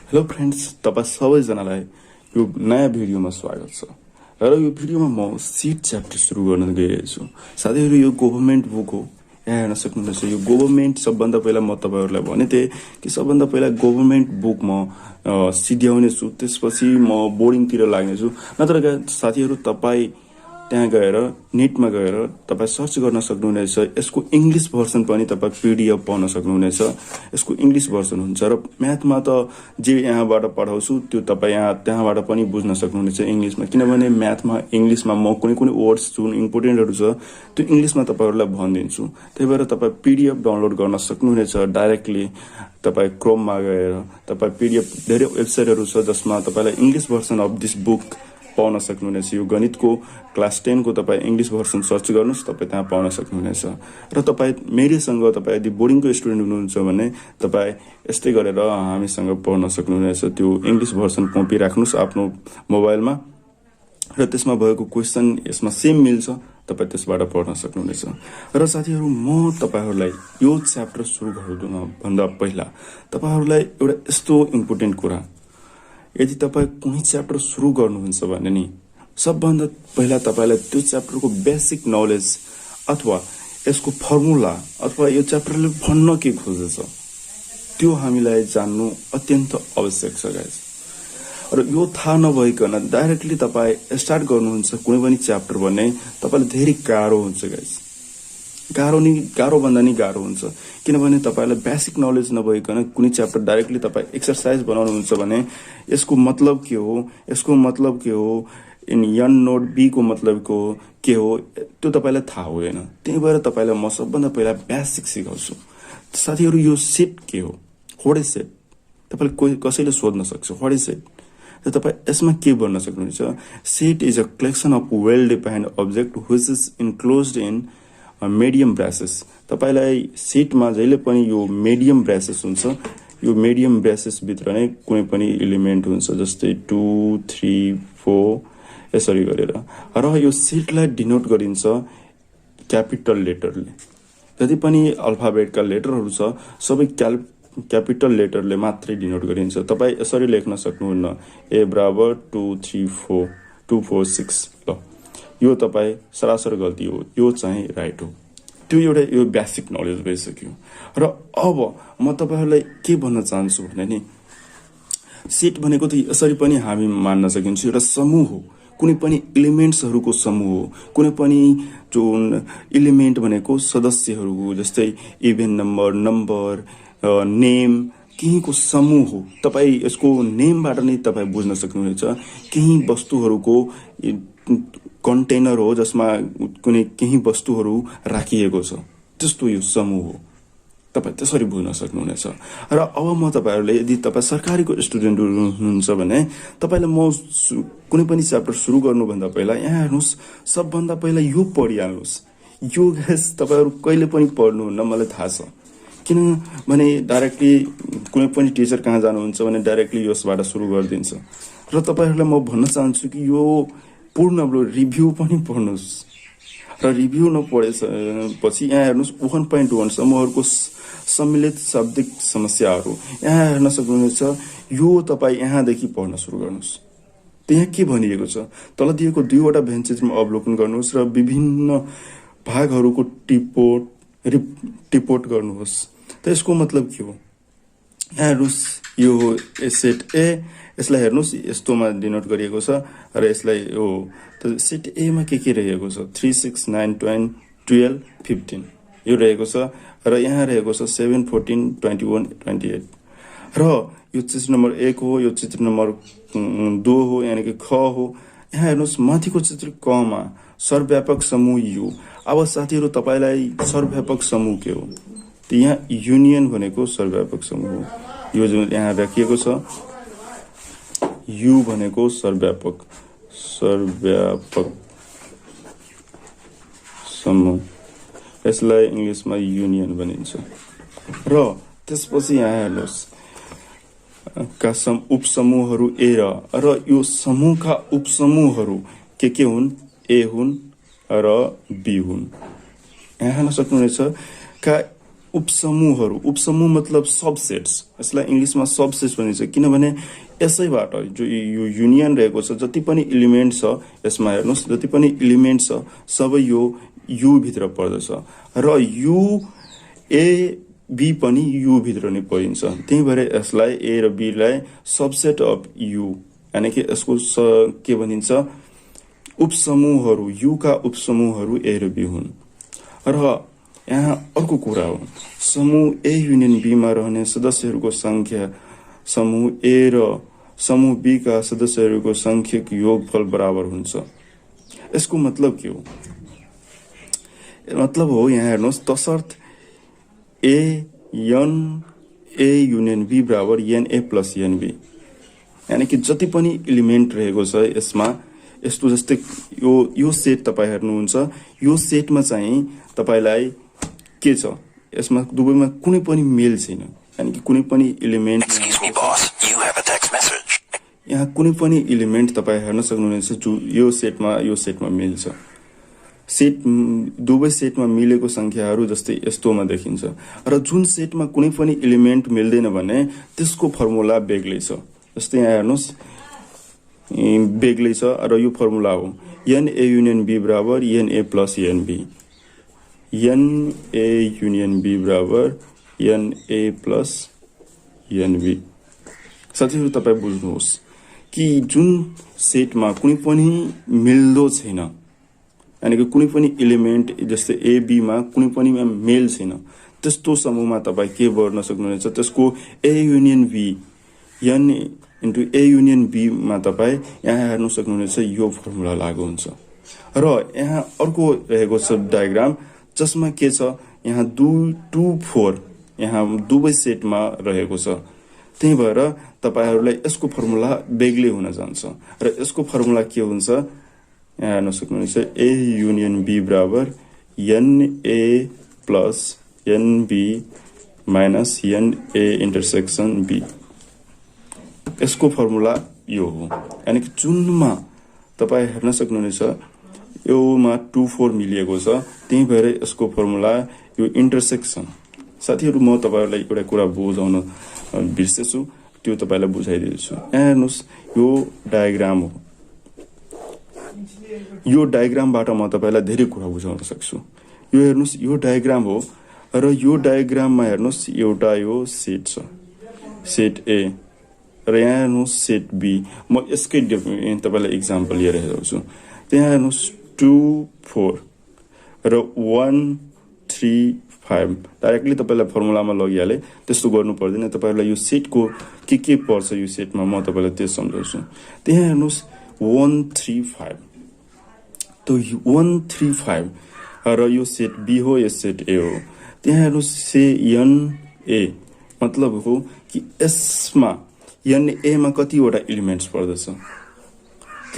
Hello friends, तपाईँ सबैजनालाई यो नयाँ भिडियोमा स्वागत छ। र यो भिडियोमा म सिट च्याप्टर सुरु गर्न गइरहेको छु। साथीहरू, यो गभर्मेन्ट बुक हो, यहाँ हेर्न सक्नुहुनेछ। यो गभर्मेन्ट सबभन्दा पहिला म तपाईँहरूलाई भने थिएँ कि सबभन्दा पहिला गभर्मेन्ट बुक म सिध्याउने छु, त्यसपछि म बोर्डिङतिर लाग्नेछु। नत्र साथीहरू, तपाईँ त्यहाँ गएर नेटमा गएर तपाईँ सर्च गर्न सक्नुहुनेछ। यसको इङ्ग्लिस भर्सन पनि तपाईँ पिडिएफ पाउन सक्नुहुनेछ। यसको इङ्ग्लिस भर्सन हुन्छ र म्याथमा त जे यहाँबाट पढाउँछु त्यो तपाईँ त्यहाँबाट पनि बुझ्न सक्नुहुनेछ इङ्ग्लिसमा। किनभने म्याथमा इङ्ग्लिसमा म कुनै कुनै वर्ड्स जुन इम्पोर्टेन्टहरू छ त्यो इङ्ग्लिसमा तपाईँहरूलाई भनिदिन्छु। त्यही भएर तपाईँ पिडिएफ डाउनलोड गर्न सक्नुहुनेछ डाइरेक्टली। तपाईँ क्रोममा गएर तपाईँ पिडिएफ धेरै वेबसाइटहरू छ जसमा तपाईँलाई English version of this book पाउन सक्नुहुनेछ। यो गणितको क्लास 10 को तपाईँ इङ्ग्लिस भर्सन सर्च गर्नुहोस्, तपाईँ त्यहाँ पाउन सक्नुहुनेछ। र तपाईँ मेरैसँग तपाईँ यदि बोर्डिङको स्टुडेन्ट हुनुहुन्छ भने तपाईँ यस्तै गरेर हामीसँग पढ्न सक्नुहुनेछ। त्यो इङ्ग्लिस भर्सन कपिराख्नुहोस् आफ्नो मोबाइलमा र त्यसमा भएको क्वेसन यसमा सेम मिल्छ, तपाईँ त्यसबाट पढ्न सक्नुहुनेछ। र साथीहरू, म तपाईँहरूलाई यो च्याप्टर सुरु गर्नुभन्दा पहिला तपाईँहरूलाई एउटा यस्तो इम्पोर्टेन्ट कुरा, यदि तपाईँ कुनै च्याप्टर सुरु गर्नुहुन्छ भने नि सबभन्दा पहिला तपाईँलाई त्यो च्याप्टरको बेसिक नलेज अथवा यसको फर्मुला अथवा यो च्याप्टरले भन्न के खोज्दछ त्यो हामीलाई जान्नु अत्यन्त आवश्यक छ गाइस। र यो थाहा नभइकन डाइरेक्टली तपाईँ स्टार्ट गर्नुहुन्छ कुनै पनि च्याप्टर भने तपाईँलाई धेरै गाह्रो हुन्छ गाइस। गाह्रो भन्दा नि गाह्रो हुन्छ, किनभने तपाईँलाई बेसिक नलेज नभइकन कुनै च्याप्टर डाइरेक्टली तपाईँ एक्सर्साइज बनाउनुहुन्छ भने यसको मतलब के हो, यसको मतलब के हो, इन एन नोट बी को मतलब के हो त्यो तपाईँलाई थाहा हुँदैन। त्यही भएर तपाईँलाई म सबभन्दा पहिला बेसिक सिकाउँछु। साथीहरू, यो सेट के हो, व्हाट इज सेट, तपाईँले कसैले सोध्न सक्छ व्हाट इज सेट, र तपाईँ यसमा के भन्न सक्नुहुन्छ। Set is a collection of well defined object which is enclosed in medium braces. तपाईँलाई सेटमा जहिले पनि यो मिडियम ब्रासेस हुन्छ। यो मिडियम ब्रासेस भित्र नै कुनै पनि एलिमेन्ट हुन्छ, जस्तै 2, 3, 4 यसरी गरेर। र यो सेटलाई डिनोट गरिन्छ क्यापिटल लेटरले। जति पनि अल्फाबेटका लेटरहरू छ सबै क्यापिटल लेटरले मात्रै डिनोट गरिन्छ। तपाईँ यसरी लेख्न सक्नुहुन्न A बराबर 2, 3, 4, 2, 4, 6। ल, यो तपाईँ सरासर गल्ती हो, यो चाहिँ राइट हो। त्यो एउटा यो बेसिक नलेज भइसक्यो। र अब म तपाईँहरूलाई के भन्न चाहन्छु भने नि, सेट भनेको त यसरी पनि हामी मान्न सकिन्छ एउटा समूह हो, कुनै पनि एलिमेन्ट्सहरूको समूह हो। कुनै पनि जुन एलिमेन्ट भनेको सदस्यहरू हो, जस्तै इभेन नम्बर, नेम, केहीको समूह हो। तपाईँ यसको नेमबाट नै तपाईँ बुझ्न सक्नुहुनेछ केही वस्तुहरूको कन्टेनर हो जसमा केही वस्तुहरू राखिएको छ, त्यस्तो यो समूह हो। तपाईँ त्यसरी बुझ्न सक्नुहुनेछ। र अब म तपाईँहरूले, यदि तपाईँ सरकारीको स्टुडेन्ट हुनुहुन्छ भने तपाईँले म कुनै पनि च्याप्टर सुरु गर्नुभन्दा पहिला यहाँ हेर्नुहोस्, सबभन्दा पहिला यो पढिहाल्नुहोस्। यो गाइस तपाईँहरू कहिले पनि पढ्नुहुन्न, मलाई थाहा छ। किनभने डाइरेक्टली कुनै पनि टिचर कहाँ जानुहुन्छ भने डाइरेक्टली यसबाट सुरु गरिदिन्छ। र तपाईँहरूलाई म भन्न चाहन्छु कि यो पूर्ण रिभ्यू पनि पढ्नुहोस्। र रिभ्यू नपढेपछि यहाँ हेर्नुहोस् 1.1 समूहहरूको सम्मिलित शाब्दिक समस्याहरू यहाँ हेर्न सक्नुहुनेछ। यो तपाईँ यहाँदेखि पढ्न सुरु गर्नुहोस्। त्यहाँ के भनिएको छ, तल दिएको 2वटा भेन्चेजमा अवलोकन गर्नुहोस् र विभिन्न भागहरूको टिपोट गर्नुहोस्। त यसको मतलब के हो, यहाँ हेर्नुहोस्, यो हो सेट ए। यसलाई हेर्नुहोस्, यस्तोमा डिनोट गरिएको छ। र यसलाई यो त सेट ए मा के रहेको छ, 3, 6, 9, 10, 12, 15 यो रहेको छ। र यहाँ रहेको छ 7, 14, 21, 28। र यो चित्र नम्बर 1 हो, यो चित्र नम्बर 2 हो, यानि कि ख हो। यहाँ हेर्नुहोस्, माथिको चित्र कमा सर्वव्यापक समूह यु। अब साथीहरू, तपाईँलाई सर्वव्यापक समूह के हो, त यहाँ युनियन भनेको सर्वव्यापक समूह हो। यो जुन यहाँ राखिएको छ यु भनेको सर्वव्यापक समूह, यसलाई इङ्ग्लिसमा युनियन भनिन्छ। र त्यसपछि यहाँ हेर्नुहोस् का उपसमूहहरू ए र यो समूहका उपसमूहहरू के हुन्, ए हुन् र बी हुन्। यहाँ हेर्न सक्नुहुनेछ का उपसमूह मतलब सबसेट्स, यसलाई इंग्लिशमा सबसेट्स भनिन्छ। किनभने यसैबाट जो यो युनियन रहेको छ, जति पनि इलिमेन्ट छ यसमा हेर्नुस्, जति पनि इलिमेन्ट छ सबै यो यु भित्र पर्दछ र यु ए बी पनि यु भित्र नै परिन्छ। त्यही भएर यसलाई ए र बी लाई सबसेट अफ यु यानी कि यसको के भनिन्छ, उपसमूहहरू, यु का उपसमूहहरू ए र बी हुन्। र यहाँ अर्को कुरा हो, समूह ए युनियन बी मा रहने सदस्यहरूको संख्या समूह ए र समूह बी का सदस्यहरूको संख्यक योगफल बराबर हुन्छ। यसको मतलब के हो? मतलब हो यहाँ हेर्नुहोस्, तसर्थ ए युनियन बी बराबर an A plus an B, यानी कि जति पनि इलिमेन्ट रहेको छ यसमा, यस्तो जस्तै यो सेट तपाईं हेर्नुहुन्छ, यो सेटमा चाहिँ तपाईलाई के छ, यसमा दुवैमा कुनै पनि मेल छैन, यानी कि कुनै पनि इलिमेन्ट, यहाँ कुनै पनि इलिमेन्ट तपाईं हेर्न सक्नुहुनेछ जो यो सेटमा मिल्छ। सेट दुवै सेटमा मिलेको संख्याहरू जस्तै यस्तोमा देखिन्छ। र जुन सेटमा कुनै पनि इलिमेन्ट मिल्दैन भने त्यसको फर्मुला बेग्लै छ। जस्तै यहाँ हेर्नुस्, बेग्लै छ र यो फर्मुला हो एन ए युनियन बी बराबर an A plus an B, an A union B बराबर an A plus an B. साथीहरू तपाईं बुझ्नुहोस् कि जुन सेटमा कुनै पनि मिल्दो छैन, यानी कि कुनै पनि इलिमेन्ट जस्तै ए बी मा कुनै पनि मेल छैन, त्यस्तो समूहमा तपाईं के गर्न सक्नुहुनेछ, त्यसको A union B n into A union B मा तपाईं यहाँ हेर्न सक्नुहुनेछ यो फर्मुला लागू हुन्छ। र यहाँ अर्को रहेको छ डायग्राम, जसमा के छ, यहाँ 2 4 यहाँ दुवै सेटमा रहेको छ। त्यही भएर तपाईहरुलाई यसको फर्मुला बेग्लै हुन जान्छ र यसको फर्मुला के हुन्छ, यहाँ हेर्न सक्नुहुनेछ ए युनियन बी बराबर an A plus an B minus an A intersection B. यसको फर्मुला यो हो, यानी कि जुनमा तपाई हेर्न सक्नुहुनेछ योमा 2 4 मिलिएको छ, त्यही भएर यसको फर्मुला यो इन्टरसेक्सन। साथीहरु म तपाईहरुलाई एउटा कुरा बुझाउन बिर्सेछु, त्यो तपाईलाई बुझाइदिन्छु। यहाँ हेर्नुस्, यो डायग्राम हो, यो डायग्रामबाट म तपाईलाई धेरै कुरा बुझाउन सक्छु। यो हेर्नुस्, यो डायग्राम हो र यो डायग्राममा हेर्नुस् एउटा यो सेट छ, सेट ए, र यहाँ हेर्नुस् सेट बी। म यसकै तपाईलाई एक्जाम्पल लिएर हेर्छु। त्यहाँ हेर्नुस् 2 4 र 1 3 5 डाइरेक्टली तपाईलाई फर्मुलामा लगिहाले, त्यस्तो गर्नु पर्दैन। तपाईहरुलाई यो सेटको के पर्छ यो सेटमा म तपाईलाई त्यो सम्झाउँछु। त्यहाँ हेर्नुस् 1 3 5, तो 1 3 5 र यो सेट बी हो, यो सेट ए हो। त्यहाँ हेर्नुस् से एन ए, मतलब हो कि यसमा एन ए मा कतिवटा इलिमेन्ट्स पर्दछ।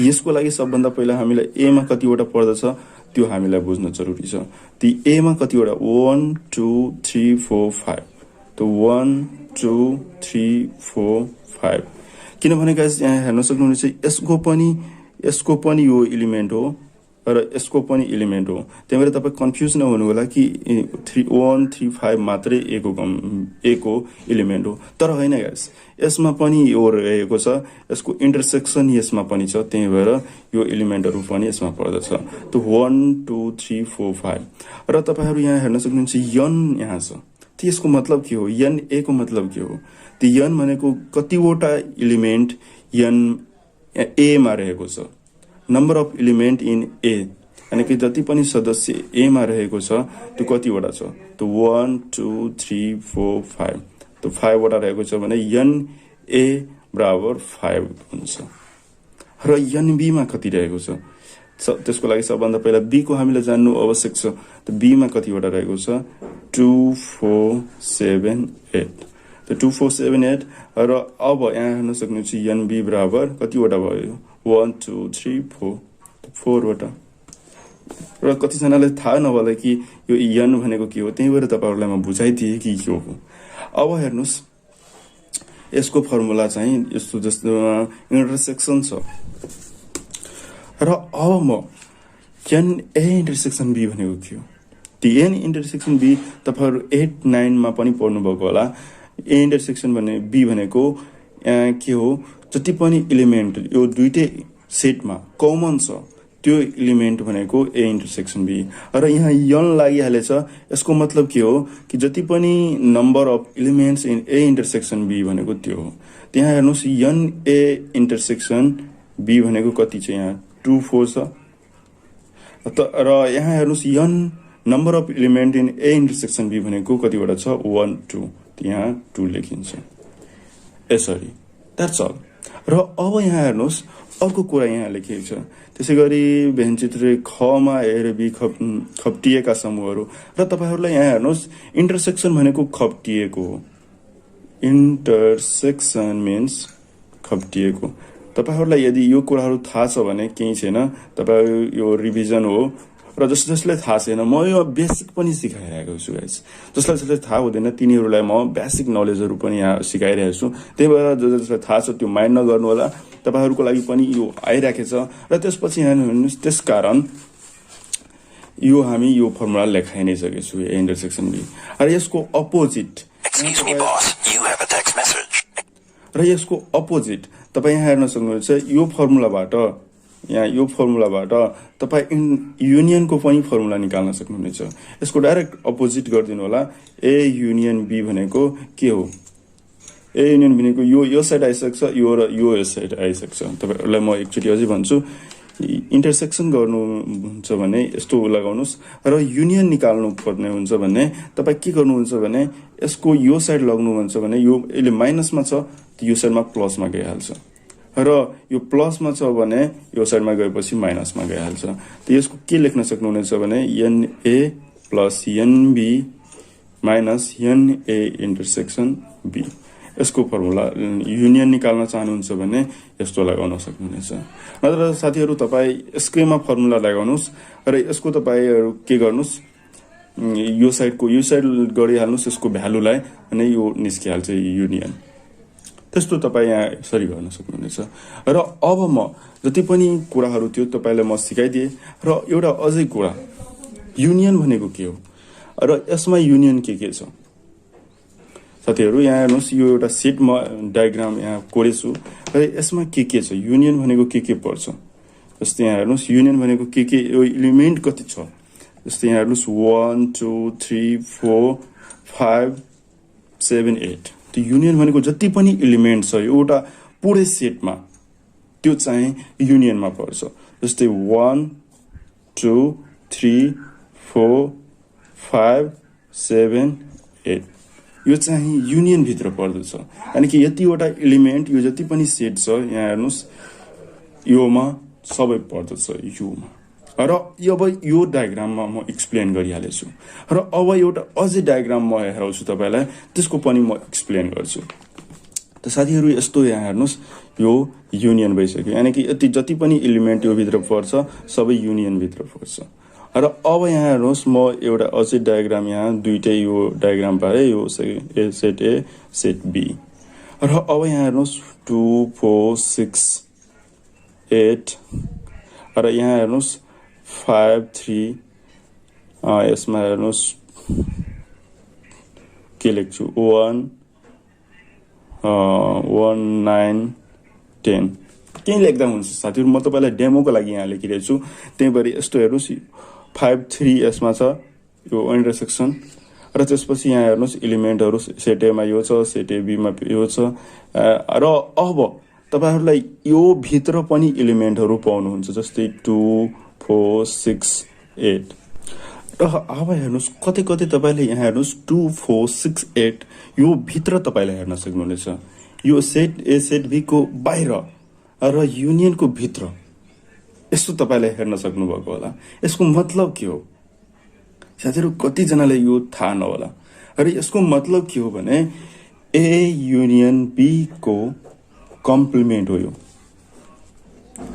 यसको लागि सबभन्दा पहिला हामीलाई ए मा कतिवटा पर्दछ त्यो हामीलाई बुझ्न जरुरी छ। ती ए मा कतिवटा 1 2 3 4 5, तो 1 2 3 4 5। किनभने गाइस यहाँ हेर्न सक्नुहुनेछ यसको पनि यो इलिमेन्ट हो र यसको पनि इलिमेन्ट हो। त्यही भएर तपाई कन्फ्युज नहुनु होला कि 1 3 5 मात्रै ए को इलिमेन्ट हो, तर हैन गाइस, यसमा पनि यो रहेको छ, यसको इन्टरसेक्सन यसमा पनि छ। त्यही भएर यो इलिमेन्टहरु पनि यसमा पर्दछ। त 1 2 3 4 5 र तपाईहरु यहाँ हेर्न सक्नुहुन्छ एन यहाँ छ। त्यसको मतलब के हो, एन ए को मतलब के हो? त एन भनेको कतिवटा इलिमेन्ट एन ए मा रहेको छ, नम्बर अफ इलिमेन्ट इन ए, यानी कि जति पनि सदस्य ए मा रहेको छ त्यो कतिवटा छ, त 1 2 3 4 5, त 5 वटा रहेको छ भने एन ए बराबर 5 हुन्छ। र एन बी मा कति रहेको छ, त्यसको लागि सबभन्दा पहिला बी को हामीले जान्नु आवश्यक छ। त बी मा कतिवटा रहेको छ, 2 4 7 8, त 2 4 7 8। र अब यहाँ हेर्न सक्नुहुन्छ एन बी बराबर कतिवटा भयो, 1 2 3 4, 4 वटा। र कतिजनालाई थाहा नहोला कि यो एन भनेको के हो, त्यही भएर तपाईहरुलाई म बुझाइदिए कि के हो। अब हेर्नुस्, यसको फर्मुला चाहिँ यस्तो जस्तो इन्टरसेक्सन छ। र अब म एन ए इन्टरसेक्सन बी भनेको के हो, ती एन इन्टरसेक्सन बी तपाईहरु 8 9 मा पनि पढ्नु भएको होला। ए इन्टरसेक्सन भने बी भनेको के हो, जति पनि एलिमेन्ट यो दुईटै सेटमा कमन छ त्यो एलिमेन्ट भनेको ए इन्टरसेक्सन बी। र यहाँ यन लागिहालेछ, यसको मतलब के हो कि जति पनि number of elements in A intersection B भनेको त्यो हो। त्यहाँ हेर्नुस् यन ए इन्टरसेक्सन बी भनेको कति छ, यहाँ 2 4 छ। र यहाँ हेर्नुस् N number of element in A intersection B भनेको कतिवटा छ, 1 2, यहाँ 2 लेखिन्छ यसरी। That's all. र अब यहाँ हेर्नुस् अर्को कुरा यहाँ लेखिएको छ। त्यसैगरी व्यञ्चित्र खमा ए र बी खप्टिएका समूहहरू। र तपाईहरुलाई यहाँ हेर्नुस् इन्टरसेक्सन भनेको खप्टिएको हो। इन्टरसेक्सन मिन्स खप्टिएको। तपाईहरुलाई यदि यो कुराहरू थाहा छ भने केही छैन, तपाईहरु यो रिभिजन हो। र जसलाई थाहा छैन, म यो बेसिक पनि सिकाइरहेको छु गाइस। जसलाई थाहा हुँदैन तिनीहरूलाई म बेसिक नलेजहरू पनि यहाँ सिकाइरहेको छु। त्यही भएर जसलाई थाहा छ त्यो माइन्ड नगर्नु होला, तपाईहरुको लागि पनि यो आइराखेको छ। र त्यसपछि यहाँ हेर्नुस् त्यसकारण यो हामी यो फर्मुला लेखाइ नै सकेको छु ए इन्टरसेक्सन बी। र यसको opposite, Excuse me, boss. You have a text message. र यसको अपोजिट तपाई यहाँ हेर्न सक्नुहुन्छ। यो फर्मुलाबाट तपाई युनियनको पनि फर्मुला निकाल्न सक्नुहुनेछ। यसको डाइरेक्ट अपोजिट गरिदिनु होला। ए युनियन बी भनेको के हो, ए युनियन भनेको यो साइड आइसक्छ, यो र यो साइड आइसक्छ। तपाईहरुलाई म एकचोटी अझै भन्छु, इन्टरसेक्सन गर्नुहुन्छ भने यस्तो लगाउनुस्। र युनियन निकाल्नु पर्ने हुन्छ भने तपाई के गर्नुहुन्छ भने यसको यो साइड लग्नुहुन्छ भने यो यसले माइनसमा छ, यो साइडमा प्लसमा गइहाल्छ। र यो प्लसमा छ भने यो साइडमा गएपछि माइनसमा गइहाल्छ। त यसको के लेख्न सक्नुहुनेछ भने n A plus n B minus n A intersection B. यसको फर्मुला युनियन निकाल्न चाहनुहुन्छ भने यस्तो लगाउन सक्नुहुनेछ। नत्र साथीहरु तपाई यसकैमा फर्मुला लगाउनुस् र यसको तपाईहरु के गर्नुस्, यो साइड गरिहाल्नुस् यसको भ्यालुलाई, अनि यो निस्किहाल्छ युनियन। त्यस्तो तपाई यहाँ यसरी गर्न सक्नुहुनेछ। र अब म जति पनि कुराहरू थियो तपाईलाई म सिकाइदिए। र एउटा अझै कुरा, युनियन भनेको के हो र यसमा युनियन के छ साथीहरु। यहाँ हेर्नुस् यो एउटा सेट म डायग्राम यहाँ कोरेछु र यसमा के छ, युनियन भनेको के पर्छ। जस्तै यहाँ हेर्नुस् युनियन भनेको के यो एलिमेन्ट कति छ। जस्तै यहाँ हेर्नुस् 1 2 3 4 5 7 8। त्यो युनियन भनेको जति पनि एलिमेन्ट छ एउटा पुरै सेटमा त्यो चाहिँ युनियनमा पर्छ। जस्तै 1 2 3 4 5 7 8 यो चाहिँ युनियन भित्र पर्दछ। यानी कि यतिवटा एलिमेन्ट यो जति पनि सेट छ यहाँ हेर्नुस् योमा सबै पर्दछ युमा। र अब यो डायग्राममा म एक्सप्लेन गरिहालेछु। र अब एउटा अझै डायग्राम म हेराउँछु तपाईलाई, त्यसको पनि म एक्सप्लेन गर्छु। त साथीहरु यस्तो यहाँ हेर्नुस् यो युनियन भइसक्यो। यानी कि जति पनि एलिमेन्ट यो भित्र पर्छ सबै युनियन भित्र पर्छ। र अब यहाँ हेर्नुस् म एउटा अझै डायग्राम यहाँ दुईटै यो डायग्राम पाए, यो सेट ए सेट बी। र अब यहाँ हेर्नुस् 2 4 6 8 र यहाँ हेर्नुस् 5 3 यसमा हेर्नुस् के लेख्छु 1 1 9 10 के लेख्दा हुन्छ साथीहरु। म तपाईलाई डेमोको लागि यहाँ लेखिरहेको छु। त्यही भएर यस्तो हेर्नुस् 5 3 यसमा छ यो इन्टरसेक्सन। र त्यसपछि यहाँ हेर्नुस् एलिमेन्टहरु सेट ए मा यो छ, सेट ए बी मा यो छ। र अब तपाईहरुलाई यो भित्र पनि एलिमेन्टहरु पाउनुहुन्छ। जस्तै 2 4 6 8। र अब हेर्नुस् कतै तपाईले यहाँ हेर्नुस् 2 4 6 8 यो भित्र तपाईले हेर्न सक्नुहुनेछ। यो सेट ए सेट बी को बाहिर र युनियनको भित्र यस्तो तपाईले हेर्न सक्नु भएको होला। यसको मतलब के हो साथीहरु, कति जनालाई यो थाहा नहोला। र यसको मतलब के हो भने ए युनियन बी को कम्प्लिमेन्ट हो यो।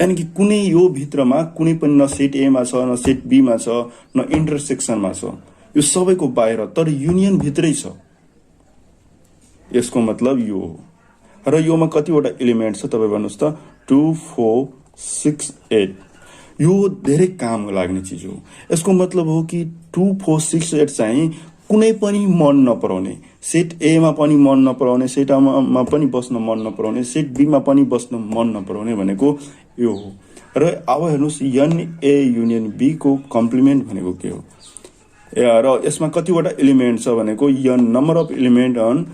यानी कि कुनै यो भित्रमा कुनै पनि न सेट ए मा छ, न सेट बी मा छ, न इन्टरसेक्सनमा छ, यो सबैको बाहिर तर युनियन भित्रै छ। यसको मतलब यो हो। र योमा कतिवटा एलिमेन्ट छ तपाई भन्नुस् त 2 4 6 8। यो धेरै काम लाग्ने चीज हो। यसको मतलब हो कि 2468 चाहिँ कुनै पनि मन नपराउने, सेट ए मा पनि मन नपराउने, सेट मा पनि बस्न मन नपराउने, सेट बी मा पनि बस्न मन नपराउने भनेको यो हो। र अब हेर्नुस् एन ए युनियन बी को कम्प्लिमेन्ट भनेको के हो र यसमा कतिवटा एलिमेन्ट छ भनेको n number of element on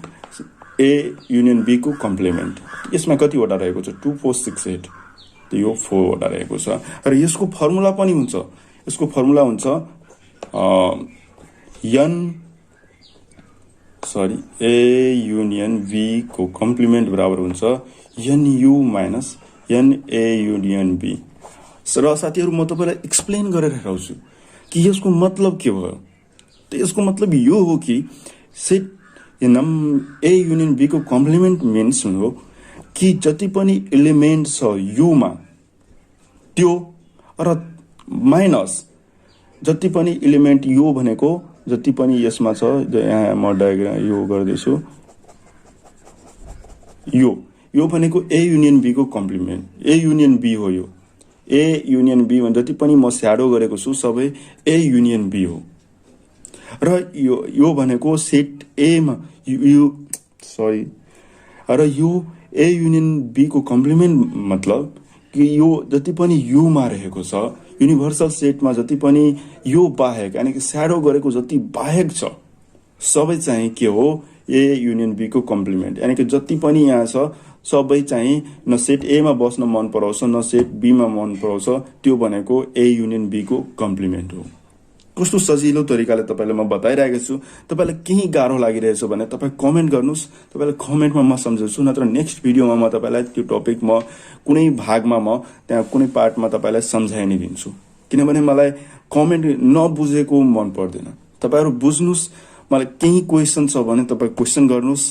A union B को कम्प्लिमेन्ट। यसमा कतिवटा रहेको छ 2468, यो 4 वटा रहेको छ। र यसको फर्मुला पनि हुन्छ, यसको फर्मुला हुन्छ ए युनियन बी को कम्प्लिमेन्ट बराबर हुन्छ n U minus an A union B. र साथीहरू म तपाईलाई एक्सप्लेन गरेर हेराउँछु कि यसको मतलब के भयो। त यसको मतलब यो हो कि सेट ए युनियन बी को कम्प्लिमेन्ट मिन्स हो कि जति पनि एलिमेन्ट छ यू मा त्यो र माइनस जति पनि एलिमेन्ट यो भनेको जति पनि यसमा छ, यहाँ म डायग्राम यो गर्दैछु, यो भनेको ए युनियन बी को कम्प्लिमेन्ट, ए युनियन बी हो। यो ए युनियन बी भने जति पनि म स्याडो गरेको छु सबै ए युनियन बी हो। र यो भनेको सेट ए मा र यो ए युनियन बी को कम्प्लिमेन्ट मतलब कि यो जति पनि यू मा रहेको छ, युनिभर्सल सेटमा जति पनि यो बाहेक यानी कि स्याडो गरेको जति बाहेक छ सबै चाहिँ के हो ए युनियन बी को कम्प्लिमेन्ट। यानी कि जति पनि यहाँ छ सबै चाहिँ न सेट ए मा बस्न मन पराउँछ न सेट बी मा मन पराउँछ, त्यो भनेको ए युनियन बी को कम्प्लिमेन्ट हो। कस्तो सजिलो तरिकाले तपाईलाई म बताइरहेको छु। तपाईलाई केही गाह्रो लागिरहेछ भने तपाईँ कमेन्ट गर्नुस्, तपाईलाई कमेन्टमा म सम्झाउँछु, नत्र नेक्स्ट भिडियोमा म तपाईलाई त्यो टपिक म कुनै भागमा म त्यहाँ कुनै पार्टमा तपाईलाई सम्झाइ नै दिन्छु। किनभने मलाई कमेन्ट नबुझेको मन पर्दैन। तपाईहरु बुझ्नुस्, मलाई केही क्वेशन छ भने तपाईँ क्वेशन गर्नुस्,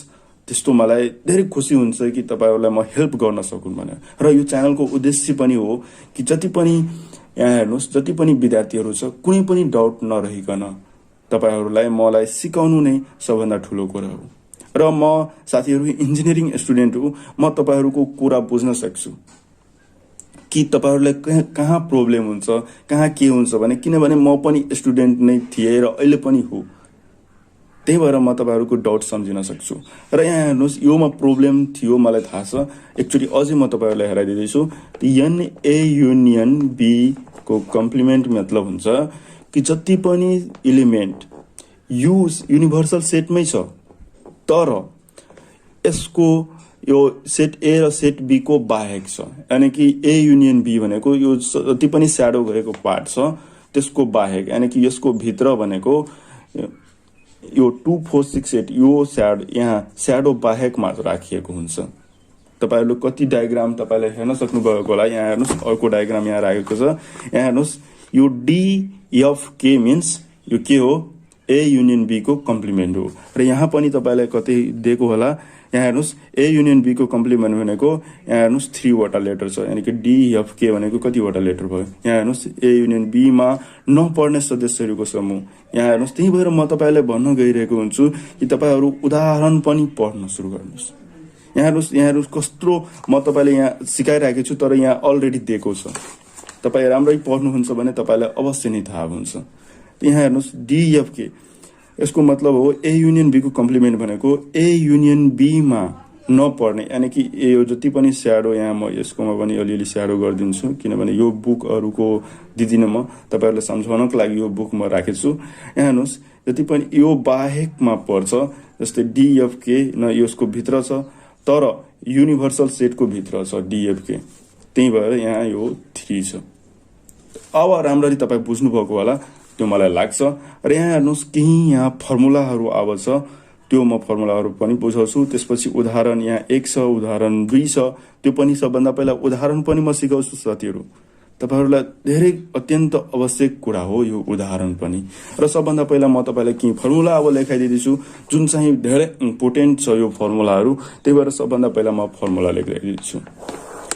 त्यस्तो मलाई धेरै खुसी हुन्छ कि तपाईहरुलाई म हेल्प गर्न सकूँ भनेर। र यो च्यानलको उद्देश्य पनि हो कि जति पनि यहाँ हेर्नुस् जति पनि विद्यार्थीहरू छ कुनै पनि डाउट नरहिकन तपाईहरुलाई मलाई सिकाउनु नै सबभन्दा ठूलो कुरा हो। र म साथीहरु इन्जिनियरिङ स्टुडेन्ट हो, म तपाईहरुको कुरा बुझ्न सक्छु कि तपाईहरुलाई कहाँ प्रब्लम हुन्छ, कहाँ के हुन्छ भने, किनभने म पनि स्टुडेन्ट नै थिए र अहिले पनि हो। त्यही भएर म तपाईहरुको डाउट सम्झिन सक्छु। र यहाँ हेर्नुस् योमा प्रब्लम थियो मलाई थाहा छ, एक्चुअली अझै म तपाईहरुलाई हेराइदिदैछु। एन ए युनियन बी को कम्प्लिमेन्ट मतलब हुन्छ कि जति पनि एलिमेन्ट युनिभर्सल सेटमै छ तर यसको यो सेट ए र सेट बी को बाहेक छ। यानी कि ए युनियन बी भनेको यो जति पनि स्याडो गरेको पार्ट छ त्यसको बाहेक, यानी कि यसको भित्र भनेको यो 2468 यो यहाँ स्याडो बाहेक मात्र राखिएको हुन्छ। तपाईहरुले कति डायग्राम तपाईले हेर्न सक्नु भएको होला। यहाँ हेर्नुस् अर्को डायग्राम यहाँ राखेको छ। यहाँ हेर्नुस् यो DFK मिन्स यो के हो ए युनियन बी को कम्प्लिमेन्ट हो। र यहाँ पनि तपाईलाई कतै दिएको होला। यहाँ हेर्नुस् ए युनियन बी को कम्प्लिमेन्ट भनेको यहाँ हेर्नुस् 3 वटा लेटर छ। यानी कि DFK भनेको कतिवटा लेटर भयो। यहाँ हेर्नुस् ए युनियन बी मा नपढ्ने सदस्यहरूको समूह। यहाँ हेर्नुस् त्यही भएर म तपाईलाई भन्न गइरहेको हुन्छु कि तपाईहरु उदाहरण पनि पढ्न सुरु गर्नुस्। यहाँ हेर्नुस् कस्तो म तपाईलाई यहाँ सिकाइरहेको छु तर यहाँ अलरेडी दिएको छ। तपाई राम्रै पढ्नुहुन्छ भने तपाईलाई अवश्य नै थाहा हुन्छ। यहाँ हेर्नुस् DFK यसको मतलब हो ए युनियन बी को कम्प्लिमेन्ट भनेको ए युनियन बी मा नपढ्ने, यानी कि यो जति पनि स्याडो यहाँ म यसकोमा पनि अलिअलि स्याडो गरिदिन्छु किनभने यो बुकहरुको दिदिन म तपाईहरुलाई सम्झाउनको लागि यो बुक म राखेको छु। यहाँ हेर्नुस् जति पनि यो बाहेकमा पर्छ, जस्तै DFK न यसको भित्र छ तर युनिभर्सल सेटको भित्र छ DFK, त्यही भएर यहाँ यो 3 छ। अब राम्ररी तपाई बुझ्नु भएको होला त्यो मलाई लाग्छ। र यहाँ हेर्नुस् केही यहाँ फर्मुलाहरु आउँछ, त्यो म फर्मुलाहरु पनि बुझाउँछु। त्यसपछि उदाहरण यहाँ 1 छ, उदाहरण 2 छ, त्यो पनि सबभन्दा पहिला उदाहरण पनि म सिकाउँछु साथीहरु। तपाईहरुलाई धेरै अत्यन्त आवश्यक कुरा हो यो उदाहरण पनि। र सबभन्दा पहिला म तपाईलाई के फर्मुला अब लेखाइदिन्छु जुन चाहिँ धेरै इम्पोर्टेन्ट छ यो फर्मुलाहरु। त्यही भएर सबभन्दा पहिला म फर्मुला लेखिदिन्छु।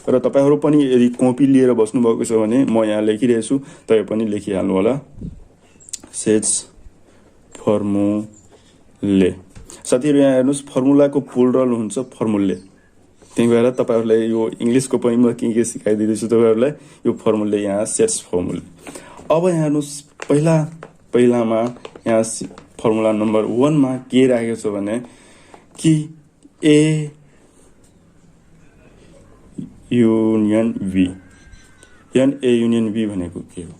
र तपाईहरु पनि यदि कपी लिएर बस्नु भएको छ भने म यहाँ लेखिरहेछु, तपाई पनि लेखिहाल्नु होला। सेट्स फर्मुले साथीहरु यहाँ हेर्नुस् फर्मुलाको प्लुरल हुन्छ फर्मुले। त्यही भएर तपाईहरुलाई यो इंग्लिशको पनि म के सिकाइदिदैछु तपाईहरुलाई यो फर्मुले यहाँ सेट्स फर्मुले। अब यहाँ हेर्नुस् पहिला पहिलामा यहाँ फर्मुला नम्बर 1 मा के राखेको छ भने कि A union B, an A union B भनेको के हो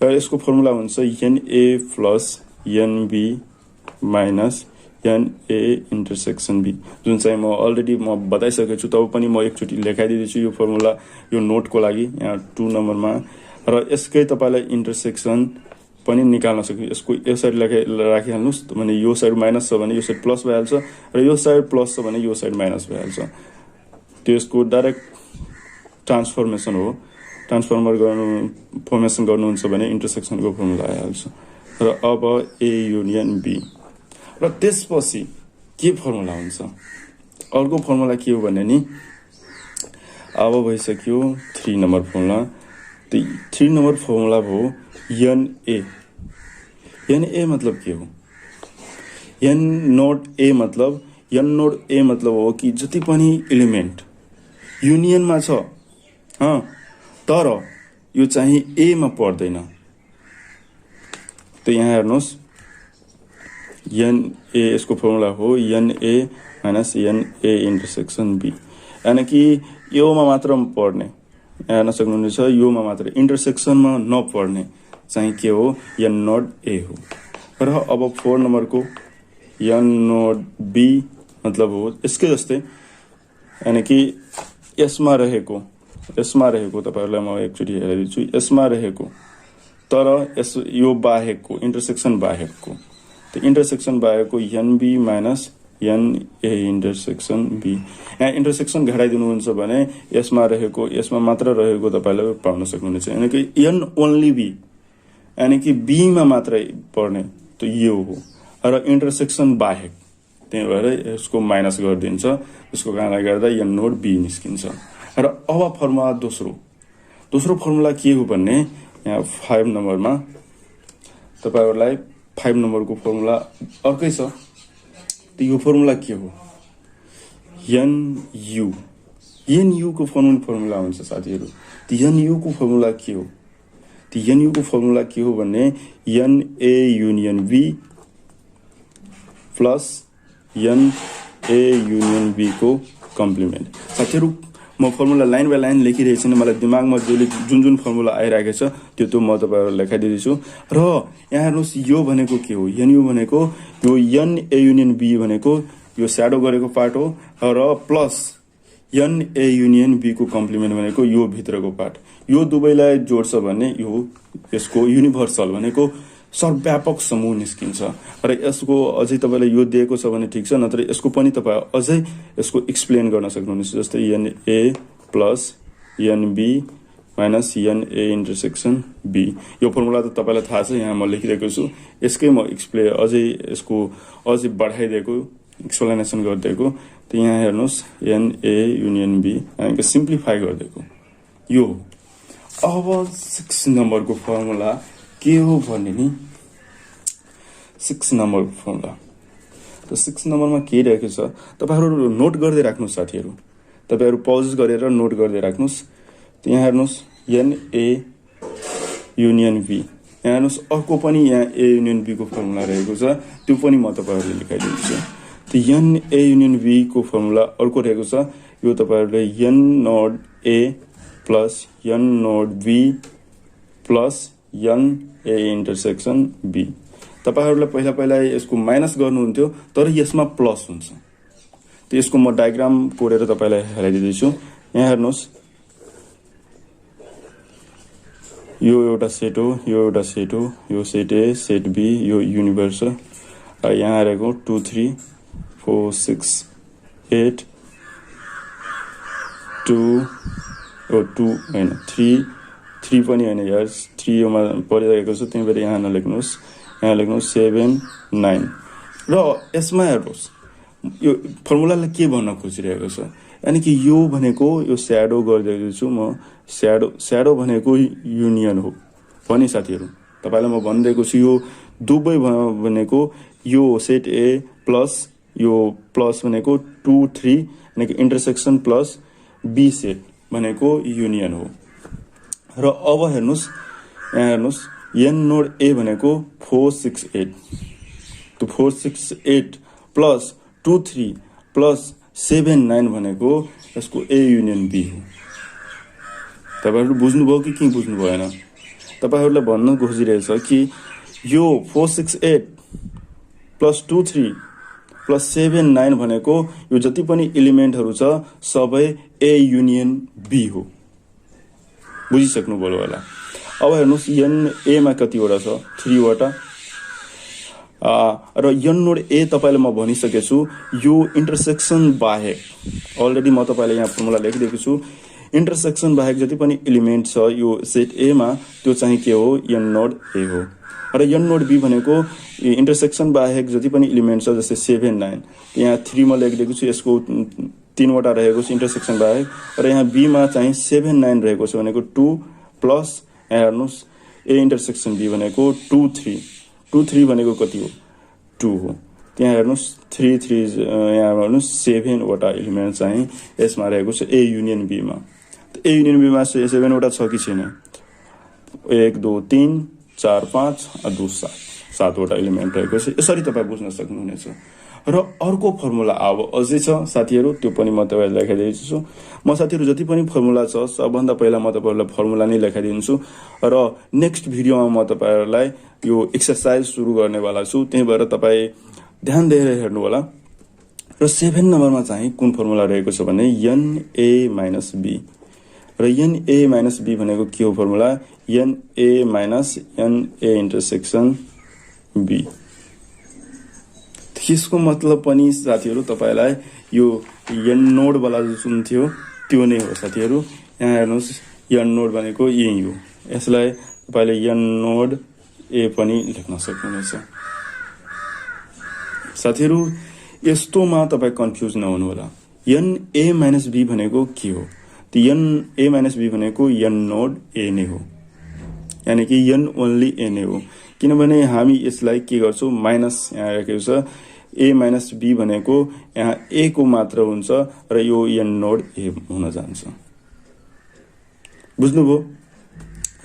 र यसको फर्मुला हुन्छ n A plus an B minus an A intersection B, जुन चाहिँ म अलरेडी बताइसकेको छु। तब पनि म एकचोटि लेखाइदिँदैछु यो फर्मुला यो नोटको लागि यहाँ 2 नम्बरमा। र यसकै तपाईलाई इन्टरसेक्सन पनि निकाल्न सक्यो। यसको यो साइड राखिहाल्नुस् भने यो साइड माइनस छ भने यो साइड प्लस भइहाल्छ र यो साइड प्लस छ भने यो साइड माइनस भइहाल्छ। त्यो यसको डाइरेक्ट ट्रान्सफर्मेसन हो। फर्मेसन गर्नुहुन्छ भने इन्टरसेक्सनको फर्मुला आइहाल्छ। र अब ए युनियन बी र त्यसपछि के फर्मुला हुन्छ? अर्को फर्मुला के हो भने नि अब भइसक्यो 3 नम्बर फर्मुला। 3 नम्बर फर्मुला हो एन ए मतलब के हो? एन नोड ए मतलब हो कि जति पनि एलिमेन्ट युनियनमा छ तर यो चाहिँ ए मा पर्दैन। त यहाँ हेर्नुहोस् एन ए यसको फर्मुला हो an A minus an A intersection B, यानी कि योमा मात्र पर्ने, हेर्न सक्नुहुनेछ योमा मात्र, इन्टरसेक्सनमा नपर्ने चाहिँ के हो? एन नोड ए हो। र अब 4 नम्बरको एन नोड बी मतलब हो यसकै जस्तै, यानी कि यसमा रहेको तपाईहरुलाई म एकचोटि हेराइदिन्छु। यसमा रहेको तर यो बाहेकको इन्टरसेक्सन बाहेकको, त इन्टरसेक्सन बाहेकको N B minus an A intersection B. यहाँ इन्टरसेक्सन घटाइदिनुहुन्छ भने यसमा मात्र रहेको तपाईले पाउन सक्नुहुनेछ, यानी कि एन ओन्ली बी, यानी कि बी मा मात्रै पर्ने त यो हो। र इन्टरसेक्सन बाहेक, त्यही भएर यसको माइनस गरिदिन्छ। यसको कारणले गर्दा एन नोड बी निस्किन्छ। र अब फर्मुला दोस्रो फर्मुला के हो भन्ने यहाँ 5 नम्बरमा तपाईहरुलाई 5 नम्बरको फर्मुला अर्कै छ। त यो फर्मुला के हो? एन यू को फर्मुला हुन्छ साथीहरु। त एन यू को फर्मुला के हो? त एन यू को फर्मुला के हो भन्ने n A union B plus n A union B को कम्प्लिमेन्ट। साथीहरु म फर्मुला लाइन बाइ लाइन लेखिरहेको छु, मलाई दिमागमा जुन फर्मुला आइरहेको छ त्यो म तपाईहरुलाई लेखाइदिन्छु। र यहाँ हेर्नुस् यो भनेको के हो? एन यू भनेको यो एन ए युनियन बी भनेको यो स्याडो गरेको पार्ट हो र plus n A union B को कम्प्लिमेन्ट भनेको यो भित्रको पार्ट। यो दुवैलाई जोड्छ भने यो यसको युनिभर्सल भनेको सर्वव्यापक समूह निस्किन्छ। र यसको अझै तपाईलाई यो दिएको छ भने ठीक छ, नत्र यसको पनि तपाई अझै यसको एक्सप्लेन गर्न सक्नुहुन्छ। जस्तै n A plus an B minus an A intersection B. यो फर्मुला त तपाईलाई थाहा छ, यहाँ म लेखिरहेको छु। यसकै म यसको अझै बढाइदिएको, एक्सप्लेनेसन गरिदिएको। त यहाँ हेर्नुहोस् एन ए युनियन बी यानी सिम्प्लिफाई गरिदिएको यो। अब 6 नम्बरको फर्मुला के हो भने नि 6 नम्बरको फर्मुला। त 6 नम्बरमा के रहेको छ तपाईहरु नोट गर्दै राख्नुस् साथीहरु। तपाईहरु पज गरेर नोट गर्दै राख्नुस्। त यहाँ हेर्नुस् एन ए युनियन बी, यहाँ हेर्नुस् अर्को पनि यहाँ ए युनियन बी को फर्मुला रहेको छ, त्यो पनि म तपाईहरुले लेखाइदिन्छु। त एन ए युनियन बी को फर्मुला अर्को रहेको छ, यो तपाईहरुले n naught A plus n naught B plus n A intersection B. तपाईहरुले पहिला यसको माइनस गर्नुहुन्थ्यो तर यसमा प्लस हुन्छ। त यसको म डायग्राम कोरेर तपाईलाई हेराइदिन्छु। यहाँ हेर्नुस् यो एउटा सेट हो, यो एउटा सेट हो, यो सेट ए सेट बी, यो युनिभर्स हो। यहाँ आएको 2 3 4 6 8 2 हैन 3 पनि हैन यार, 3 योमा परिरहेको छ, त्यही भएर यहाँ नलेख्नुस्। यहाँ लेख्नुस् 7 9। र यसमा हेर्नुस् यो फर्मुलाले के भन्न खोजिरहेको छ, यानी कि यो भनेको यो स्याडो गरिदिएको छु म। स्याडो भनेको युनियन हो भनी साथीहरु, तपाईलाई म भन्दैको छु। यो दुवै भनेको यो सेट ए प्लस यो प्लस भनेको 2 3 यानी कि इन्टरसेक्सन प्लस बी सेट भनेको युनियन हो। र अब हेर्नुस् यहाँ हेर्नुस् एन नोड ए भनेको 468 तो 468 प्लस 23 प्लस 79 भनेको यसको ए युनियन बी हो। तपाईहरु बुझ्नुभयो कि बुझ्नु भएन? तपाईहरुलाई भन्न खोजिरहेछ कि यो 468 प्लस 23 प्लस 79 भनेको यो जति पनि एलिमेन्टहरु छ सबै ए युनियन बी हो। बुझिसक्नुभयो होला। अब हेर्नुस् एन ए मा कतिवटा छ? 3 वटा। र एन नोड ए तपाईलाई म भनिसकेछु यो इन्टरसेक्सन बाहेक अलरेडी म तपाईलाई यहाँ फर्मुला लेखिदिएको छु। इन्टरसेक्सन बाहेक जति पनि एलिमेन्ट छ यो सेट ए मा त्यो चाहिँ के हो? एन नोड ए हो। र एन नोड बी भनेको इन्टरसेक्सन बाहेक जति पनि एलिमेन्ट छ जस्तै 7 9 यहाँ 3 मा लेखिदिएको छु। यसको 3 वटा रहेको छ इन्टरसेक्सन बाहेक र यहाँ बी मा चाहिँ 7 9 रहेको छ भनेको 2 प्लस हेर्नुस् ए इन्टरसेक्सन बी भनेको 2 3 2 3 भनेको कति हो? 2 हो। त्यहाँ हेर्नुस् 3 3 यहाँ हेर्नुस् 7 वटा एलिमेन्ट चाहिँ यसमा रहेको छ ए युनियन बी मा। ए युनियन बी मा 7 वटा छ कि छैन? 1 2 3 4 5 2 7 वटा एलिमेन्ट रहेको छ। यसरी तपाई बुझ्न सक्नुहुनेछ। र अर्को फर्मुला अब अझै छ साथीहरु, त्यो पनि म तपाईलाई लेखाइदिन्छु छु। म साथीहरु जति पनि फर्मुला छ सबभन्दा पहिला म तपाईहरुलाई फर्मुला नै लेखाइदिन्छु र नेक्स्ट भिडियोमा म तपाईहरुलाई यो एक्सरसाइज सुरु गर्नेवाला छु। त्यही भएर तपाई ध्यान दिएर हेर्नु होला। र 7 नम्बरमा चाहिँ कुन फर्मुला रहेको छ भने एन ए माइनस बी र एन ए माइनस बी भनेको के हो formula? N A minus an A intersection B. यसको मतलब पनि साथीहरु तपाईलाई यो एन नोड वाला जुन थियो त्यो नै हो साथीहरु। यहाँ हेर्नुस् एन नोड भनेको यही हो। यसलाई तपाईले एन नोड ए पनि लेख्न सक्नुहुन्छ। साथीहरु यस्तोमा तपाई कन्फ्युज नहुनु होला। एन ए माइनस बी भनेको के हो? त एन ए माइनस बी भनेको एन नोड ए नै हो। यानी कि एन ओन्ली ए नै हो। किनभने हामी यसलाई के गर्छौं माइनस यहाँ राखेको छ। ए माइनस बी भनेको यहाँ ए को मात्र हुन्छ र यो एन नोड ए हुन जान्छ। बुझ्नुभयो?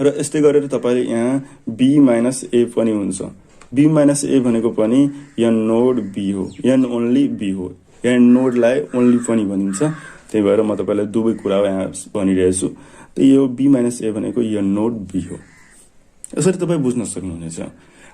र यस्तै गरेर तपाईले यहाँ बी माइनस ए पनि हुन्छ। बी माइनस ए भनेको पनि एन नोड बी हो। एन ओन्ली बी हो। एन नोडलाई ओन्ली पनि भनिन्छ। त्यही भएर म तपाईलाई दुवै कुरा यहाँ भनिरहेछु। त यो बी माइनस ए भनेको एन नोड बी हो। यसरी तपाई बुझ्न सक्नुहुनेछ।